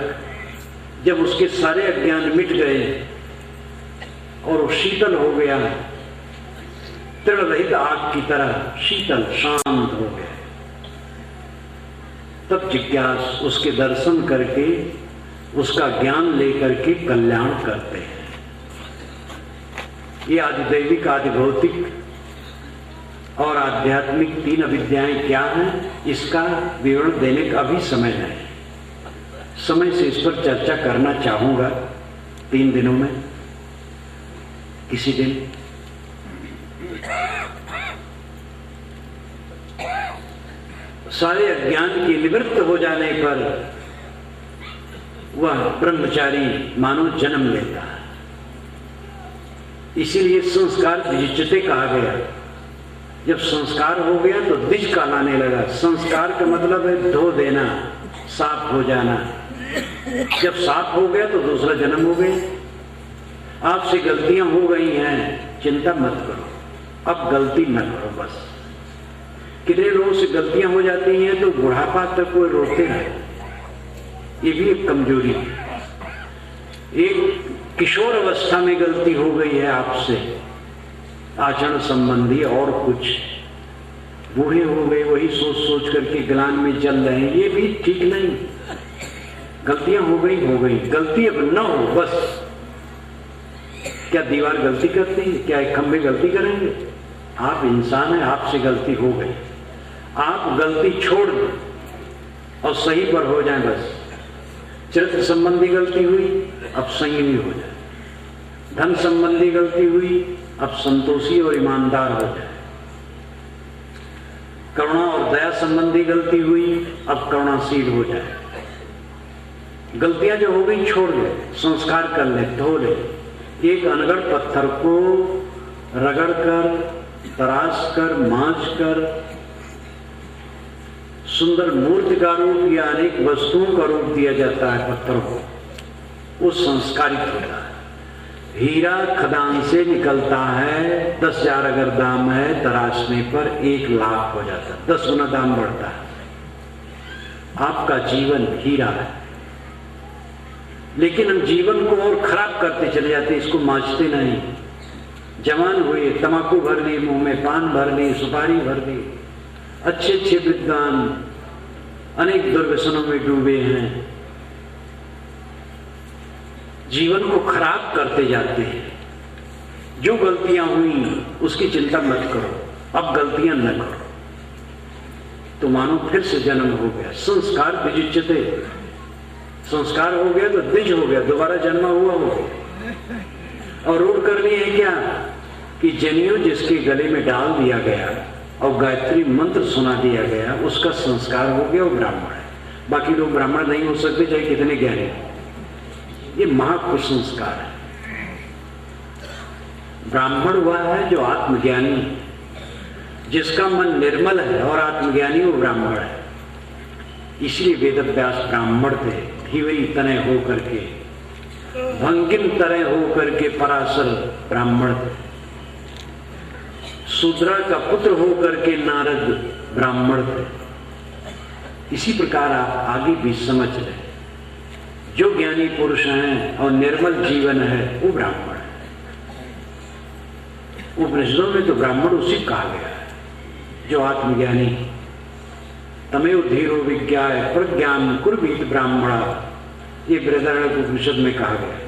जब उसके सारे अज्ञान मिट गए और वो शीतल हो गया, तृण रहित आग की तरह शीतल शांत हो गया, तब जिज्ञास उसके दर्शन करके, उसका ज्ञान लेकर के कल्याण करते हैं। ये आदि दैविक, आदि भौतिक और आध्यात्मिक 3 अविद्याएं क्या हैं, इसका विवरण देने का अभी समय नहीं। समय से इस पर चर्चा करना चाहूंगा 3 दिनों में, किसी दिन। सारे अज्ञान के निवृत्त हो जाने पर वह ब्रह्मचारी मानो जन्म लेता है। इसीलिए संस्कार द्विजते कहा गया। जब संस्कार हो गया तो द्विज कहलाने लगा। संस्कार का मतलब है धो देना, साफ हो जाना। जब साफ हो गया तो दूसरा जन्म हो गया। आपसे गलतियां हो गई हैं, चिंता मत करो, अब गलती न करो बस। कितने लोगों से गलतियां हो जाती हैं तो बुढ़ापा तक कोई रोते रहे, ये भी एक कमजोरी है। एक किशोर अवस्था में गलती हो गई है आपसे, आचरण संबंधी और कुछ, बूढ़े हो गए वही सोच सोच करके ग्लान में चल रहे हैं, ये भी ठीक नहीं। गलतियां हो गई, गलती अब न हो बस। क्या दीवार गलती करती है? क्या एक खंभे गलती करेंगे? आप इंसान हैं, आपसे गलती हो गई, आप गलती छोड़ दो और सही पर हो जाए बस। चरित्र संबंधी गलती हुई, अब संयमी हो जाए। धन संबंधी गलती हुई, अब संतोषी और ईमानदार हो जाए। करुणा और दया संबंधी गलती हुई, अब करुणाशील हो जाए। गलतियां जो हो गई छोड़ दे, संस्कार कर ले, धो ले। एक अनगढ़ पत्थर को रगड़ कर, तराश कर, मांझ कर, सुंदर मूर्ति का रूप या अनेक वस्तुओं का रूप दिया जाता है पत्थरों को, वो संस्कारित होता है। हीरा खदान से निकलता है, 10,000 अगर दाम है, तराशने पर 1 लाख हो जाता है, 10 गुना दाम बढ़ता है। आपका जीवन हीरा है, लेकिन हम जीवन को और खराब करते चले जाते, इसको मांझते नहीं। जवान हुए, तंबाकू भर ली मुंह में, पान भर ली, सुपारी भर ली, अच्छे अच्छे विद्वान अनेक दुर्व्यसनों में डूबे हैं, जीवन को खराब करते जाते हैं। जो गलतियां हुई उसकी चिंता मत करो, अब गलतियां न करो, तो मानो फिर से जन्म हो गया। संस्कार विजिच्यते, संस्कार हो गया तो द्विज हो गया, दोबारा जन्म हुआ हो गया। और रूढ़ करनी है क्या कि जनेऊ जिसके गले में डाल दिया गया और गायत्री मंत्र सुना दिया गया, उसका संस्कार हो गया, वो ब्राह्मण है। बाकी लोग ब्राह्मण नहीं हो सकते चाहे कितने ज्ञानी। ये महाकुसंस्कार है। ब्राह्मण वह है जो आत्मज्ञानी, जिसका मन निर्मल है और आत्मज्ञानी वो ब्राह्मण है। इसलिए वेदव्यास ब्राह्मण थे, धीवरी तनय हो करके, भंगिम तरह हो करके पराशर ब्राह्मण थे, शूद्रा का पुत्र हो करके नारद ब्राह्मण थे। इसी प्रकार आप आगे भी समझ लें, जो ज्ञानी पुरुष हैं और निर्मल जीवन है वो ब्राह्मण है। उपनिषदों में तो ब्राह्मण उसी कहा गया है जो आत्मज्ञानी। तमेव धीरो विज्ञाय प्रज्ञान कुर्वीत ब्राह्मणा, ये बृहदारण्यक उपनिषद में कहा गया।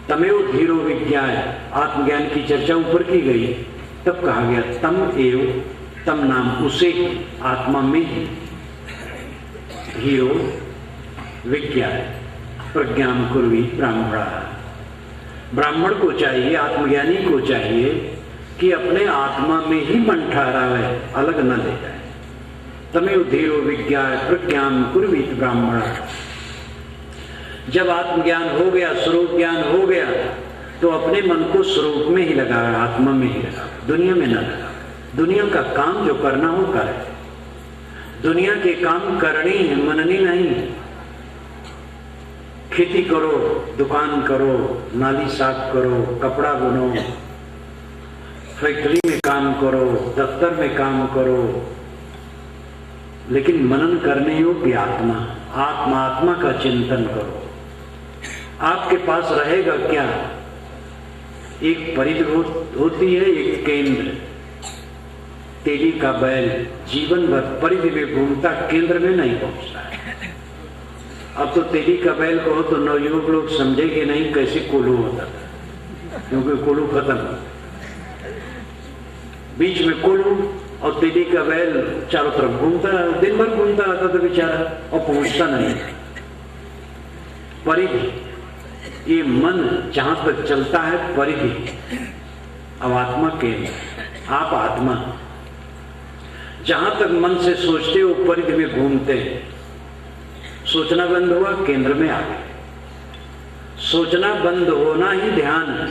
तमेव धीरो विज्ञाय, आत्मज्ञान की चर्चा ऊपर की गई, तब कहा गया तम एव, तम नाम उसे, आत्मा में ही, धीरो विज्ञाय प्रज्ञान कुर्वीत ब्राह्मणा। ब्राह्मण को चाहिए, आत्मज्ञानी को चाहिए कि अपने आत्मा में ही मन ठहरावे, अलग न ले जाए। तमेव धीरो विज्ञाय प्रज्ञान कुर्वीत ब्राह्मणा। जब आत्मज्ञान हो गया, स्वरूप ज्ञान हो गया, तो अपने मन को स्वरूप में ही लगावे, आत्मा में ही लगावे, दुनिया में न लगावे। दुनिया का काम जो करना हो करे, दुनिया के काम करनी है, मननी नहीं। खेती करो, दुकान करो, नाली साफ करो, कपड़ा बुनो, फैक्ट्री में काम करो, दफ्तर में काम करो, लेकिन मनन करने योग्य आत्मा, आत्मा का चिंतन करो। आपके पास रहेगा क्या? एक परिधि होती है, एक केंद्र। तेली का बैल जीवन भर परिधि में घूमता, केंद्र में नहीं पहुंचता है। अब तो तेली का बैल कहो तो नवयुवक लोग समझेंगे नहीं कैसे कोल्हू होता था, क्योंकि कोल्हू खत्म, बीच में कोल्हू और तेली का बैल चारों तरफ घूमता, दिन भर घूमता रहता था बेचारा और पहुंचता नहीं। परिधि, ये मन जहां तक चलता है परिधि। अब आत्मा केंद्र, आप आत्मा जहां तक मन से सोचते हो परिधि में घूमते हैं। सोचना बंद हुआ, केंद्र में आ गए। सोचना बंद होना ही ध्यान है।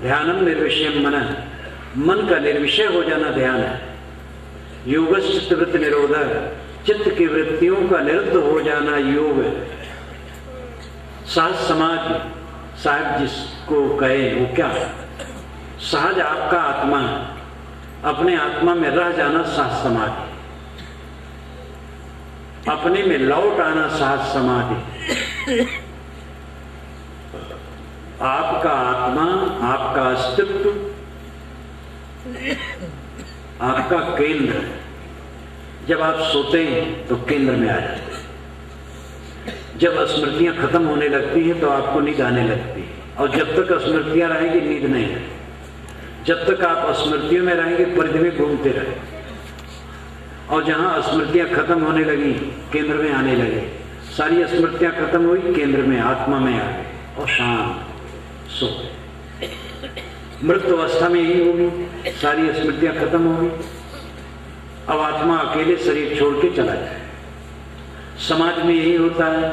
ध्यानम निर्विषयम मनः, मन का निर्विषय हो जाना ध्यान है। योगस्य चित्तवृत्ति निरोधः, चित्त की वृत्तियों का निरुद्ध हो जाना योग है। सहज समाधि, साहब जिसको कहे वो क्या? सहज आपका आत्मा है, अपने आत्मा में रह जाना सहज समाधि, अपने में लौट आना सहज समाधि। आपका आत्मा, आपका अस्तित्व, आपका केंद्र। जब आप सोते हैं तो केंद्र में आ जाते हैं। जब स्मृतियां खत्म होने लगती हैं तो आपको नींद आने लगती है, और जब तक स्मृतियां रहेंगी नींद नहीं है। जब तक आप स्मृतियों में रहेंगे परिधि में घूमते रहे, और जहां स्मृतियां खत्म होने लगी केंद्र में आने लगे। सारी स्मृतियां खत्म हुई, केंद्र में आत्मा में आ गए और शांत सो। मृत्यु अवस्था में यही होगी, सारी स्मृतियां खत्म होगी, अब आत्मा अकेले शरीर छोड़ के चला जाए। समाज में यही होता है,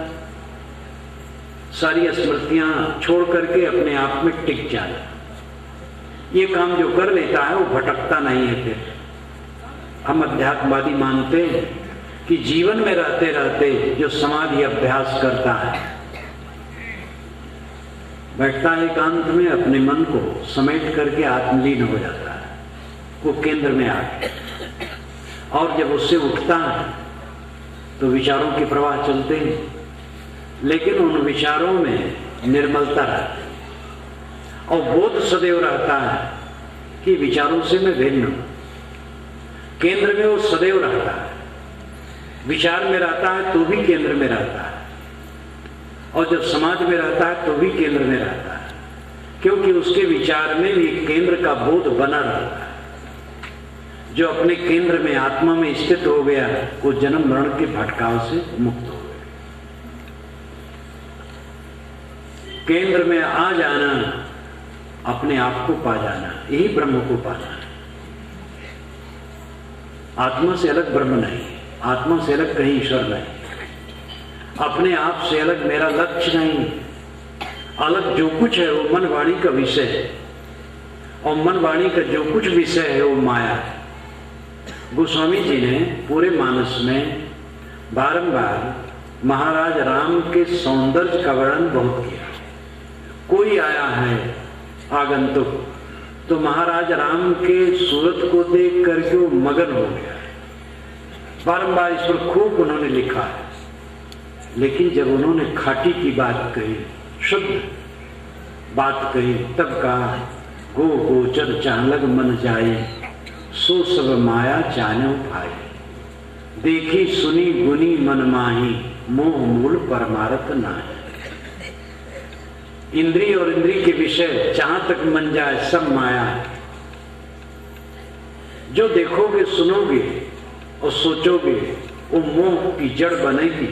सारी स्मृतियां छोड़ करके अपने आप में टिक जाए। ये काम जो कर लेता है वो भटकता नहीं है, फिर हम अध्यात्मवादी मानते हैं कि जीवन में रहते रहते जो समाधि अभ्यास करता है, बैठता है एकांत में, अपने मन को समेट करके आत्मलीन हो जाता है, वो केंद्र में आके, और जब उससे उठता है तो विचारों के प्रवाह चलते हैं, लेकिन उन विचारों में निर्मलता रहती है और बोध सदैव रहता है कि विचारों से मैं भिन्न हूं। केंद्र में वो सदैव रहता है, विचार में रहता है तो भी केंद्र में रहता है, और जब समाज में रहता है तो भी केंद्र में रहता है, क्योंकि उसके विचार में भी केंद्र का बोध बना रहता है। जो अपने केंद्र में आत्मा में स्थित हो गया वो जन्म मरण के भटकाव से मुक्त हो गया। केंद्र में आ जाना, अपने आप को पा जाना, यही ब्रह्म को पाना है। आत्मा से अलग ब्रह्म नहीं, आत्मा से अलग कहीं ईश्वर नहीं, अपने आप से अलग मेरा लक्ष्य नहीं। अलग जो कुछ है वो मन वाणी का विषय है, और मन वाणी का जो कुछ विषय है वो माया है। गोस्वामी जी ने पूरे मानस में बारंबार महाराज राम के सौंदर्य का वर्णन बहुत किया। कोई आया है आगंतुक तो महाराज राम के सूरत को देख करके वो मगन हो गया। बारंबार इस पर खूब उन्होंने लिखा है, लेकिन जब उन्होंने खाटी की बात कही, शुद्ध बात कही, तब कहा गो गोचर चालक मन जाए, सो सब माया चाने भाई, देखी सुनी गुनी मन माही, मोह मूल परमारथ नाहि। इंद्रिय और इंद्रिय के विषय जहां तक मन जाए सब माया है। जो देखोगे सुनोगे और सोचोगे वो मोह की जड़ बनेगी,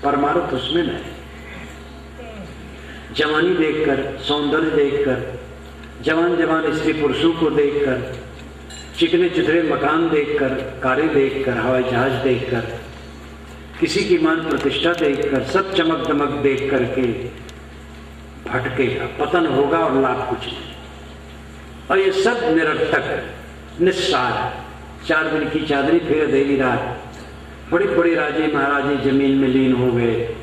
परमार्थ उसमें नहीं। जवानी देखकर, सौंदर्य देखकर, जवान जवान स्त्री पुरुषों को देखकर, चिकने चिथड़े मकान देखकर, कारें देखकर, हवाई जहाज देखकर, किसी की मान प्रतिष्ठा देखकर, सब चमक दमक देख करके भटकेगा, पतन होगा और लाभ कुछ नहीं। और ये सब निरर्थक निस्सार, 4 दिन की चादरी फिर देवी रात। बड़ी बड़ी राजे महाराजे जमीन में लीन हो गए।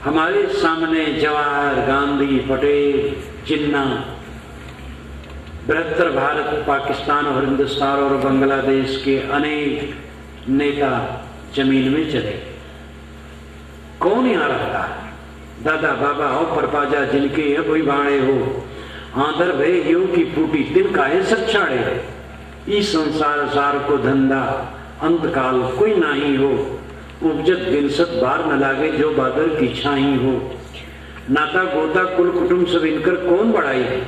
हमारे सामने जवाहर, गांधी, पटेल, जिन्ना, बृहत्तर भारत, पाकिस्तान और हिंदुस्तान और बांग्लादेश के अनेक नेता जमीन में चले। कौन यहाँ रहता है? दादा बाबा हो परपाजा जिनके कोई बाणे हो, आंधर भय यो की फूटी तिन काहे सक्षाड़े, इस संसार सार को धंधा अंतकाल कोई नाही हो, उपजत बिनसत बार न लागे जो बादल की छाई हो, नाता गोता कुल कुटुंब सब इनकर कौन बढ़ाई है,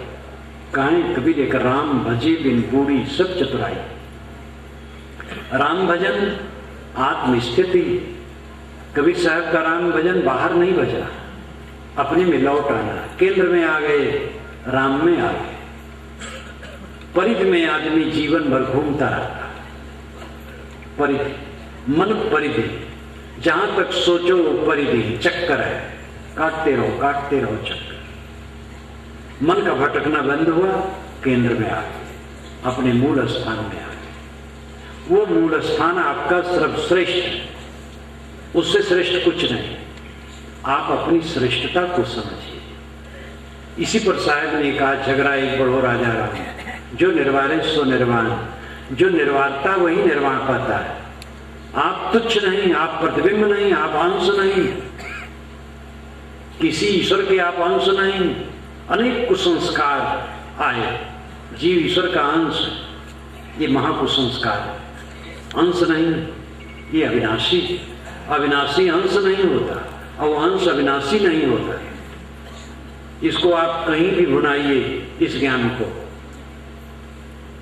काहे कभी लेकर राम भजे बिन बूढ़ी सब चतुराई। राम भजन आत्मस्थिति, कबीर साहब का राम भजन बाहर नहीं बजा, अपने में लौट आना। केंद्र में आ गए, राम में आ गए। परिधि में आदमी जीवन भर घूमता रहता। परिधि, मन परिधि, जहां तक सोचो परिधि चक्कर है, काटते रहो चक्कर। मन का भटकना बंद हुआ, केंद्र में आ गए, अपने मूल स्थान में आ गए। वो मूल स्थान आपका सर्वश्रेष्ठ है, उससे श्रेष्ठ कुछ नहीं। आप अपनी श्रेष्ठता को समझिए। इसी पर साहब ने कहा, झगड़ा एक बढ़ो राजा राम, जो निर्वाणे सो निर्वाण, जो निर्वाणता वही निर्वाण पाता है। आप तुच्छ नहीं, आप प्रतिबिंब नहीं, आप अंश नहीं, किसी ईश्वर के आप अंश नहीं। अनेक कुसंस्कार आए, जीव ईश्वर का अंश, ये महाकुसंस्कार। अंश नहीं, ये अविनाशी, अविनाशी अंश नहीं होता और वो अंश अविनाशी नहीं होता। इसको आप कहीं भी भुनाइए इस ज्ञान को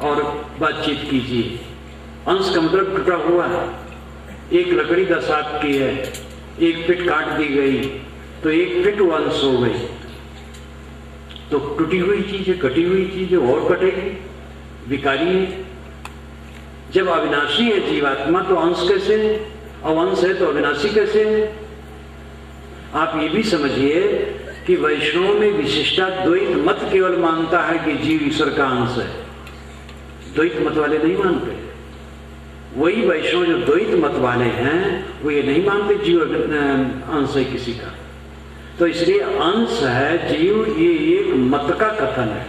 और बातचीत कीजिए। अंश का मतलब टूटा हुआ है। एक लकड़ी 10 हाथ की है, एक फिट काट दी गई तो 1 फिट वो अंश हो गई। तो टूटी हुई चीज है, कटी हुई चीज है, और कटेगी, विकारी है। जब अविनाशी है जीवात्मा तो अंश कैसे है, और अंश है तो अविनाशी कैसे है? आप ये भी समझिए कि वैष्णव में विशिष्टा द्वैत मत केवल मानता है कि जीव ईश्वर का अंश है। द्वैत मत वाले नहीं मानते। वही वैष्णव जो द्वैत मत वाले हैं वो ये नहीं मानते जीव अंश है किसी का। तो इसलिए अंश है जीव, ये एक मत का कथन है,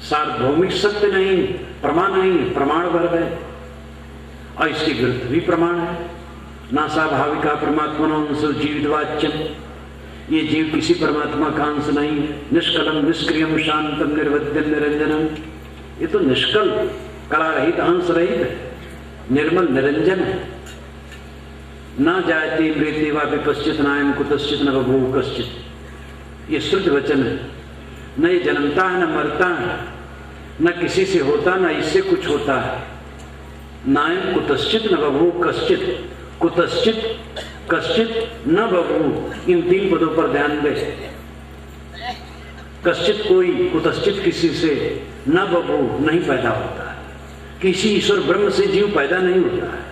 सार्वभौमिक सत्य नहीं, प्रमाण नहीं, प्रमाण वर्ग है। और इसके विरुद्ध भी प्रमाण है, ना स्वाभाविका परमात्मा अंश जीवितवाच्यम, ये जीव किसी परमात्मा का अंश नहीं है। निष्कलम निष्क्रियम शांतम निर्वध्यम निरंजनम, ये तो निष्कल कला रहित अंश रहित है, निर्मल निरंजन है। ना जायते मृत्य वा विपश्चित नायम कुतश्चित न बभूव कश्चित, ये शुद्ध वचन है। न ये जन्मता है, न मरता है, न किसी से होता, न इससे कुछ होता है। नायम कुतश्चित न बभूव कश्चित, कुतश्चित कश्चित न बभूव, इन तीन पदों पर ध्यान दे। कश्चित कोई, कुतश्चित किसी से, न बभूव नहीं पैदा होता है। किसी ईश्वर ब्रह्म से जीव पैदा नहीं होता है।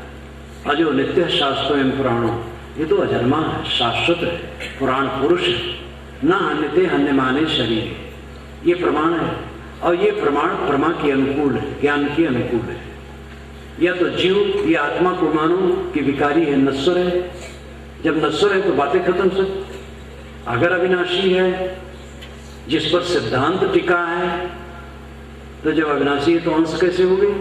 अजो नित्य शाश्वत एवं पुराणों, ये तो अजन्मा है, शाश्वत है, पुराण पुरुष है। न हन्यते हन्यमाने शरीर, ये प्रमाण है। और ये प्रमाण प्रमा के अनुकूल है, ज्ञान के अनुकूल है। या तो जीव ये आत्मा को मानो कि विकारी है, नश्वर है। जब नश्वर है तो बातें खत्म सब। अगर अविनाशी है, जिस पर सिद्धांत टिका है, तो जब अविनाशी है तो अंश कैसे हो गई?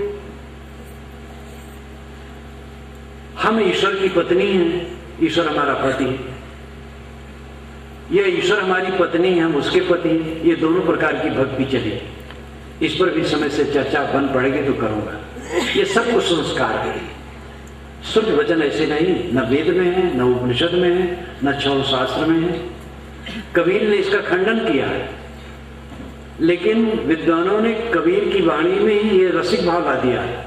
हम ईश्वर की पत्नी हैं, ईश्वर हमारा पति है। यह ईश्वर हमारी पत्नी है, हम उसके पति हैं। ये दोनों प्रकार की भक्ति चली। इस पर भी समय से चर्चा बन पड़ेगी तो करूंगा। ये सब कुछ संस्कार है। शुद्ध वचन ऐसे नहीं, न वेद में है, न उपनिषद में है, न 6 शास्त्र में है। कबीर ने इसका खंडन किया है, लेकिन विद्वानों ने कबीर की वाणी में ही ये रसिक भाव ला दिया है।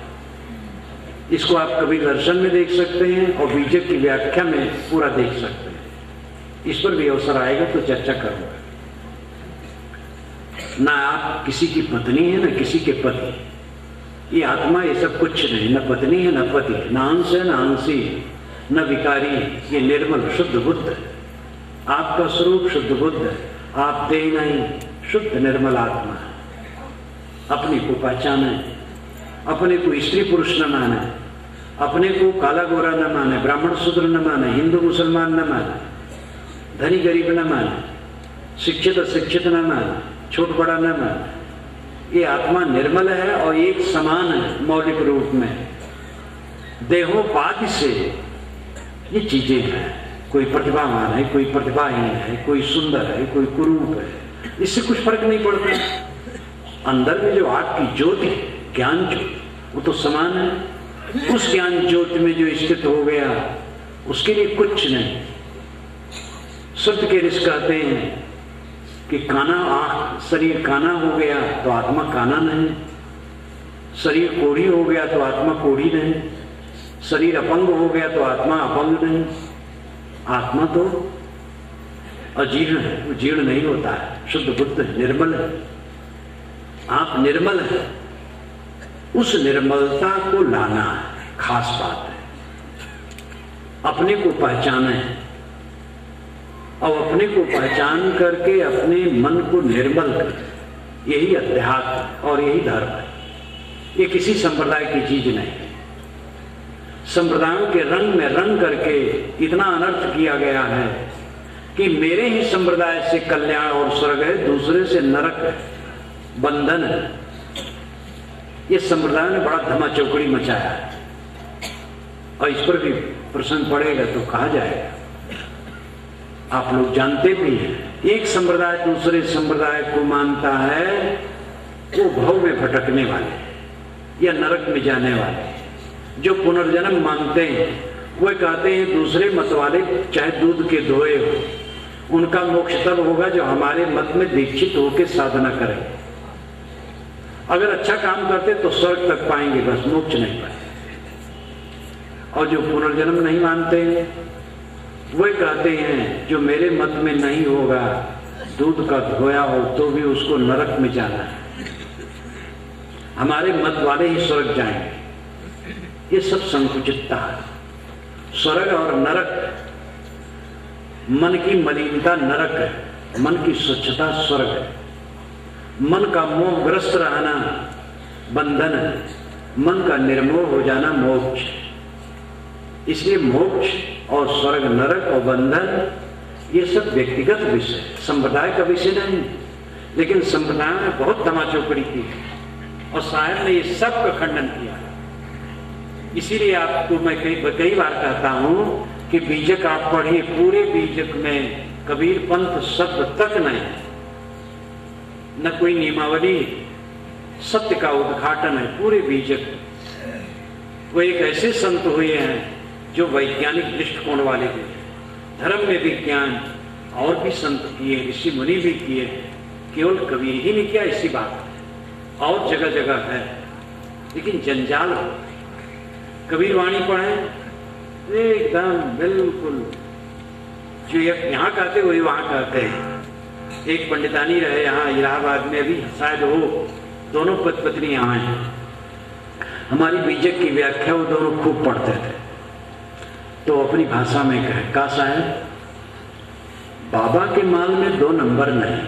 इसको आप कबीर दर्शन में देख सकते हैं और बीजक की व्याख्या में पूरा देख सकते हैं। इस पर भी अवसर आएगा तो चर्चा करूंगा। ना आप किसी की पत्नी है, न किसी के पति। ये आत्मा ये सब कुछ नहीं, न पत्नी है, न पति, न अंश है, न अंशी है, न विकारी। ये निर्मल शुद्ध बुद्ध है। आपका स्वरूप शुद्ध बुद्ध है। आप देह नहीं, शुद्ध निर्मल आत्मा है। अपने को पहचाने, अपने को स्त्री पुरुष न माने, अपने को काला गोरा न माने, ब्राह्मण शूद्र न माने, हिंदू मुसलमान न माने, धनी गरीब न माने, शिक्षित अशिक्षित न माने, छोट बड़ा न माने। ये आत्मा निर्मल है और एक समान है मौलिक रूप में। देहोपाधि से ये चीजें हैं। कोई प्रतिभावान है, कोई प्रतिभाहीन है, कोई सुंदर है, कोई कुरूप है, इससे कुछ फर्क नहीं पड़ता। अंदर में जो आपकी ज्योति है, ज्ञान ज्योति, वो तो समान है। उस ज्ञान ज्योति में जो स्थित हो गया, उसके लिए कुछ नहीं। शुद्ध के ऋषि कहते हैं कि काना आंख, शरीर काना हो गया तो आत्मा काना नहीं, शरीर कोढ़ी हो गया तो आत्मा कोढ़ी नहीं, शरीर अपंग हो गया तो आत्मा अपंग नहीं। आत्मा तो अजीर्ण है, वो जीर्ण नहीं होता है, शुद्ध बुद्ध है, निर्मल है। आप निर्मल है, उस निर्मलता को लाना है, खास बात है। अपने को पहचाने और अपने को पहचान करके अपने मन को निर्मल कर, यही अध्यात्म और यही धर्म है। ये किसी संप्रदाय की चीज नहीं है। संप्रदायों के रंग में रंग करके इतना अनर्थ किया गया है कि मेरे ही संप्रदाय से कल्याण और स्वर्ग है, दूसरे से नरक है, बंधन है। ये संप्रदाय ने बड़ा धमा चौकड़ी मचाया है और इस पर भी प्रश्न पड़ेगा तो कहा जाएगा। आप लोग जानते भी हैं, एक संप्रदाय दूसरे संप्रदाय को मानता है वो भव में भटकने वाले या नरक में जाने वाले। जो पुनर्जन्म मानते हैं वो कहते हैं दूसरे मत वाले चाहे दूध के धोए हो, उनका मोक्ष तब होगा जो हमारे मत में दीक्षित होकर साधना करें। अगर अच्छा काम करते तो स्वर्ग तक पाएंगे, बस मोक्ष नहीं पाएंगे। और जो पुनर्जन्म नहीं मानते हैं वो कहते हैं जो मेरे मत में नहीं होगा, दूध का धोया हो तो भी उसको नरक में जाना है, हमारे मत वाले ही स्वर्ग जाएंगे। ये सब संकुचितता है। स्वर्ग और नरक, मन की मलिनता नरक है, मन की स्वच्छता स्वर्ग है। मन का मोहग्रस्त रहना बंधन है, मन का निर्मोह हो जाना मोक्ष। इसलिए मोक्ष और स्वर्ग नरक और बंधन ये सब व्यक्तिगत विषय, संप्रदाय का विषय नहीं। लेकिन संप्रदाय ने बहुत तमाचौकड़ी की और साहब ने ये सब का खंडन किया। इसीलिए आपको मैं कई बार कहता हूं कि बीजक आप पढ़िए, पूरे बीजक में कबीर पंथ शब्द तक नहीं, न कोई नियमावली, सत्य का उद्घाटन है पूरे बीजक। वो एक ऐसे संत हुए हैं जो वैज्ञानिक दृष्टिकोण वाले थे, धर्म में विज्ञान और भी संत किए, ऋषि मुनि भी किए, केवल कबीर ही नहीं किया इसी बात और जगह जगह है। लेकिन जंजाल हो, कबीर वाणी पढ़े एकदम बिल्कुल जो यहाँ कहते वही वहां कहते हैं। एक पंडितानी रहे यहाँ इलाहाबाद में, भी शायद हो, दोनों पत्नी यहाँ हैं। हमारी बीजक की व्याख्या वो दोनों खूब पढ़ते थे। तो अपनी भाषा में कहे, का साहब बाबा के माल में 2 नंबर नहीं।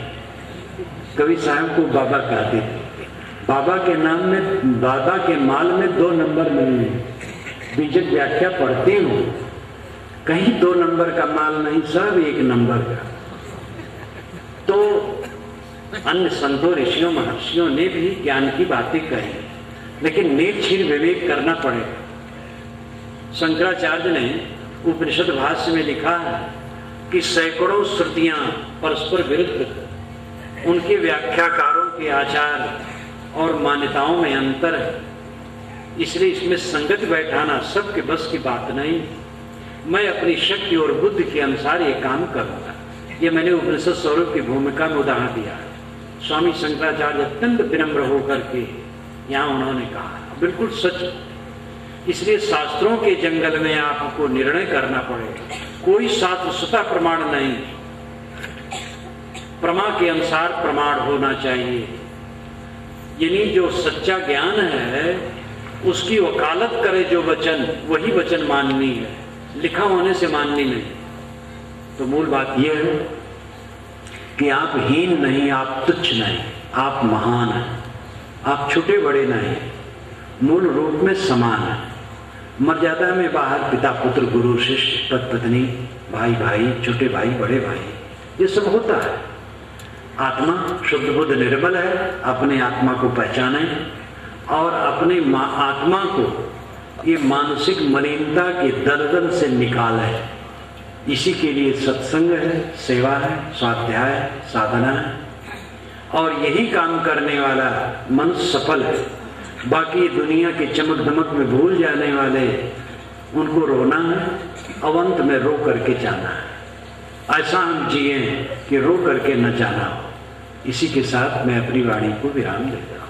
कवि साहब को बाबा कहते थे, बाबा के नाम में, बाबा के माल में 2 नंबर नहीं। बीजक व्याख्या पढ़ती हूँ, कहीं 2 नंबर का माल नहीं, सब 1 नंबर का। तो अन्य संतों, ऋषियों, महर्षियों ने भी ज्ञान की बातें कही, लेकिन नेत्रहीन विवेक करना पड़ेगा। शंकराचार्य ने उपनिषद भाष्य में लिखा है कि सैकड़ों श्रुतियां परस्पर विरुद्ध, उनके व्याख्याकारों के आचार और मान्यताओं में अंतर है, इसलिए इसमें संगत बैठाना सबके बस की बात नहीं। मैं अपनी शक्ति और बुद्धि के अनुसार ये काम करूंगा। ये मैंने उपनिषद स्वरूप की भूमिका में उदाहरण दिया है। स्वामी शंकराचार्य अत्यंत विनम्र होकर के यहाँ उन्होंने कहा, बिल्कुल सच। इसलिए शास्त्रों के जंगल में आपको निर्णय करना पड़ेगा। कोई शास्त्र स्वतः प्रमाण नहीं, प्रमा के अनुसार प्रमाण होना चाहिए। यानी जो सच्चा ज्ञान है उसकी वकालत करे जो वचन, वही वचन माननी है, लिखा होने से माननी नहीं। तो मूल बात यह है कि आप हीन नहीं, आप तुच्छ नहीं, आप महान हैं। आप छोटे बड़े नहीं, मूल रूप में समान है। मर्यादा में बाहर पिता पुत्र, गुरु शिष्य, पति पत्नी, भाई भाई, छोटे भाई, बड़े भाई, ये सब होता है। आत्मा शुद्ध बुद्ध निर्मल है, अपने आत्मा को पहचाने और अपने आत्मा को ये मानसिक मलिनता के दलदल से निकाले। इसी के लिए सत्संग है, सेवा है, स्वाध्याय है, साधना है, और यही काम करने वाला मनुष्य सफल है। बाकी दुनिया के चमक दमक में भूल जाने वाले, उनको रोना है, अवंत में रो करके जाना है। ऐसा हम जिए कि रो करके न जाना हो। इसी के साथ मैं अपनी वाणी को विराम देता हूँ।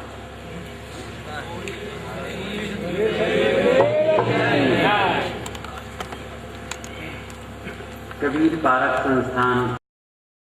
कबीर बारक संस्थान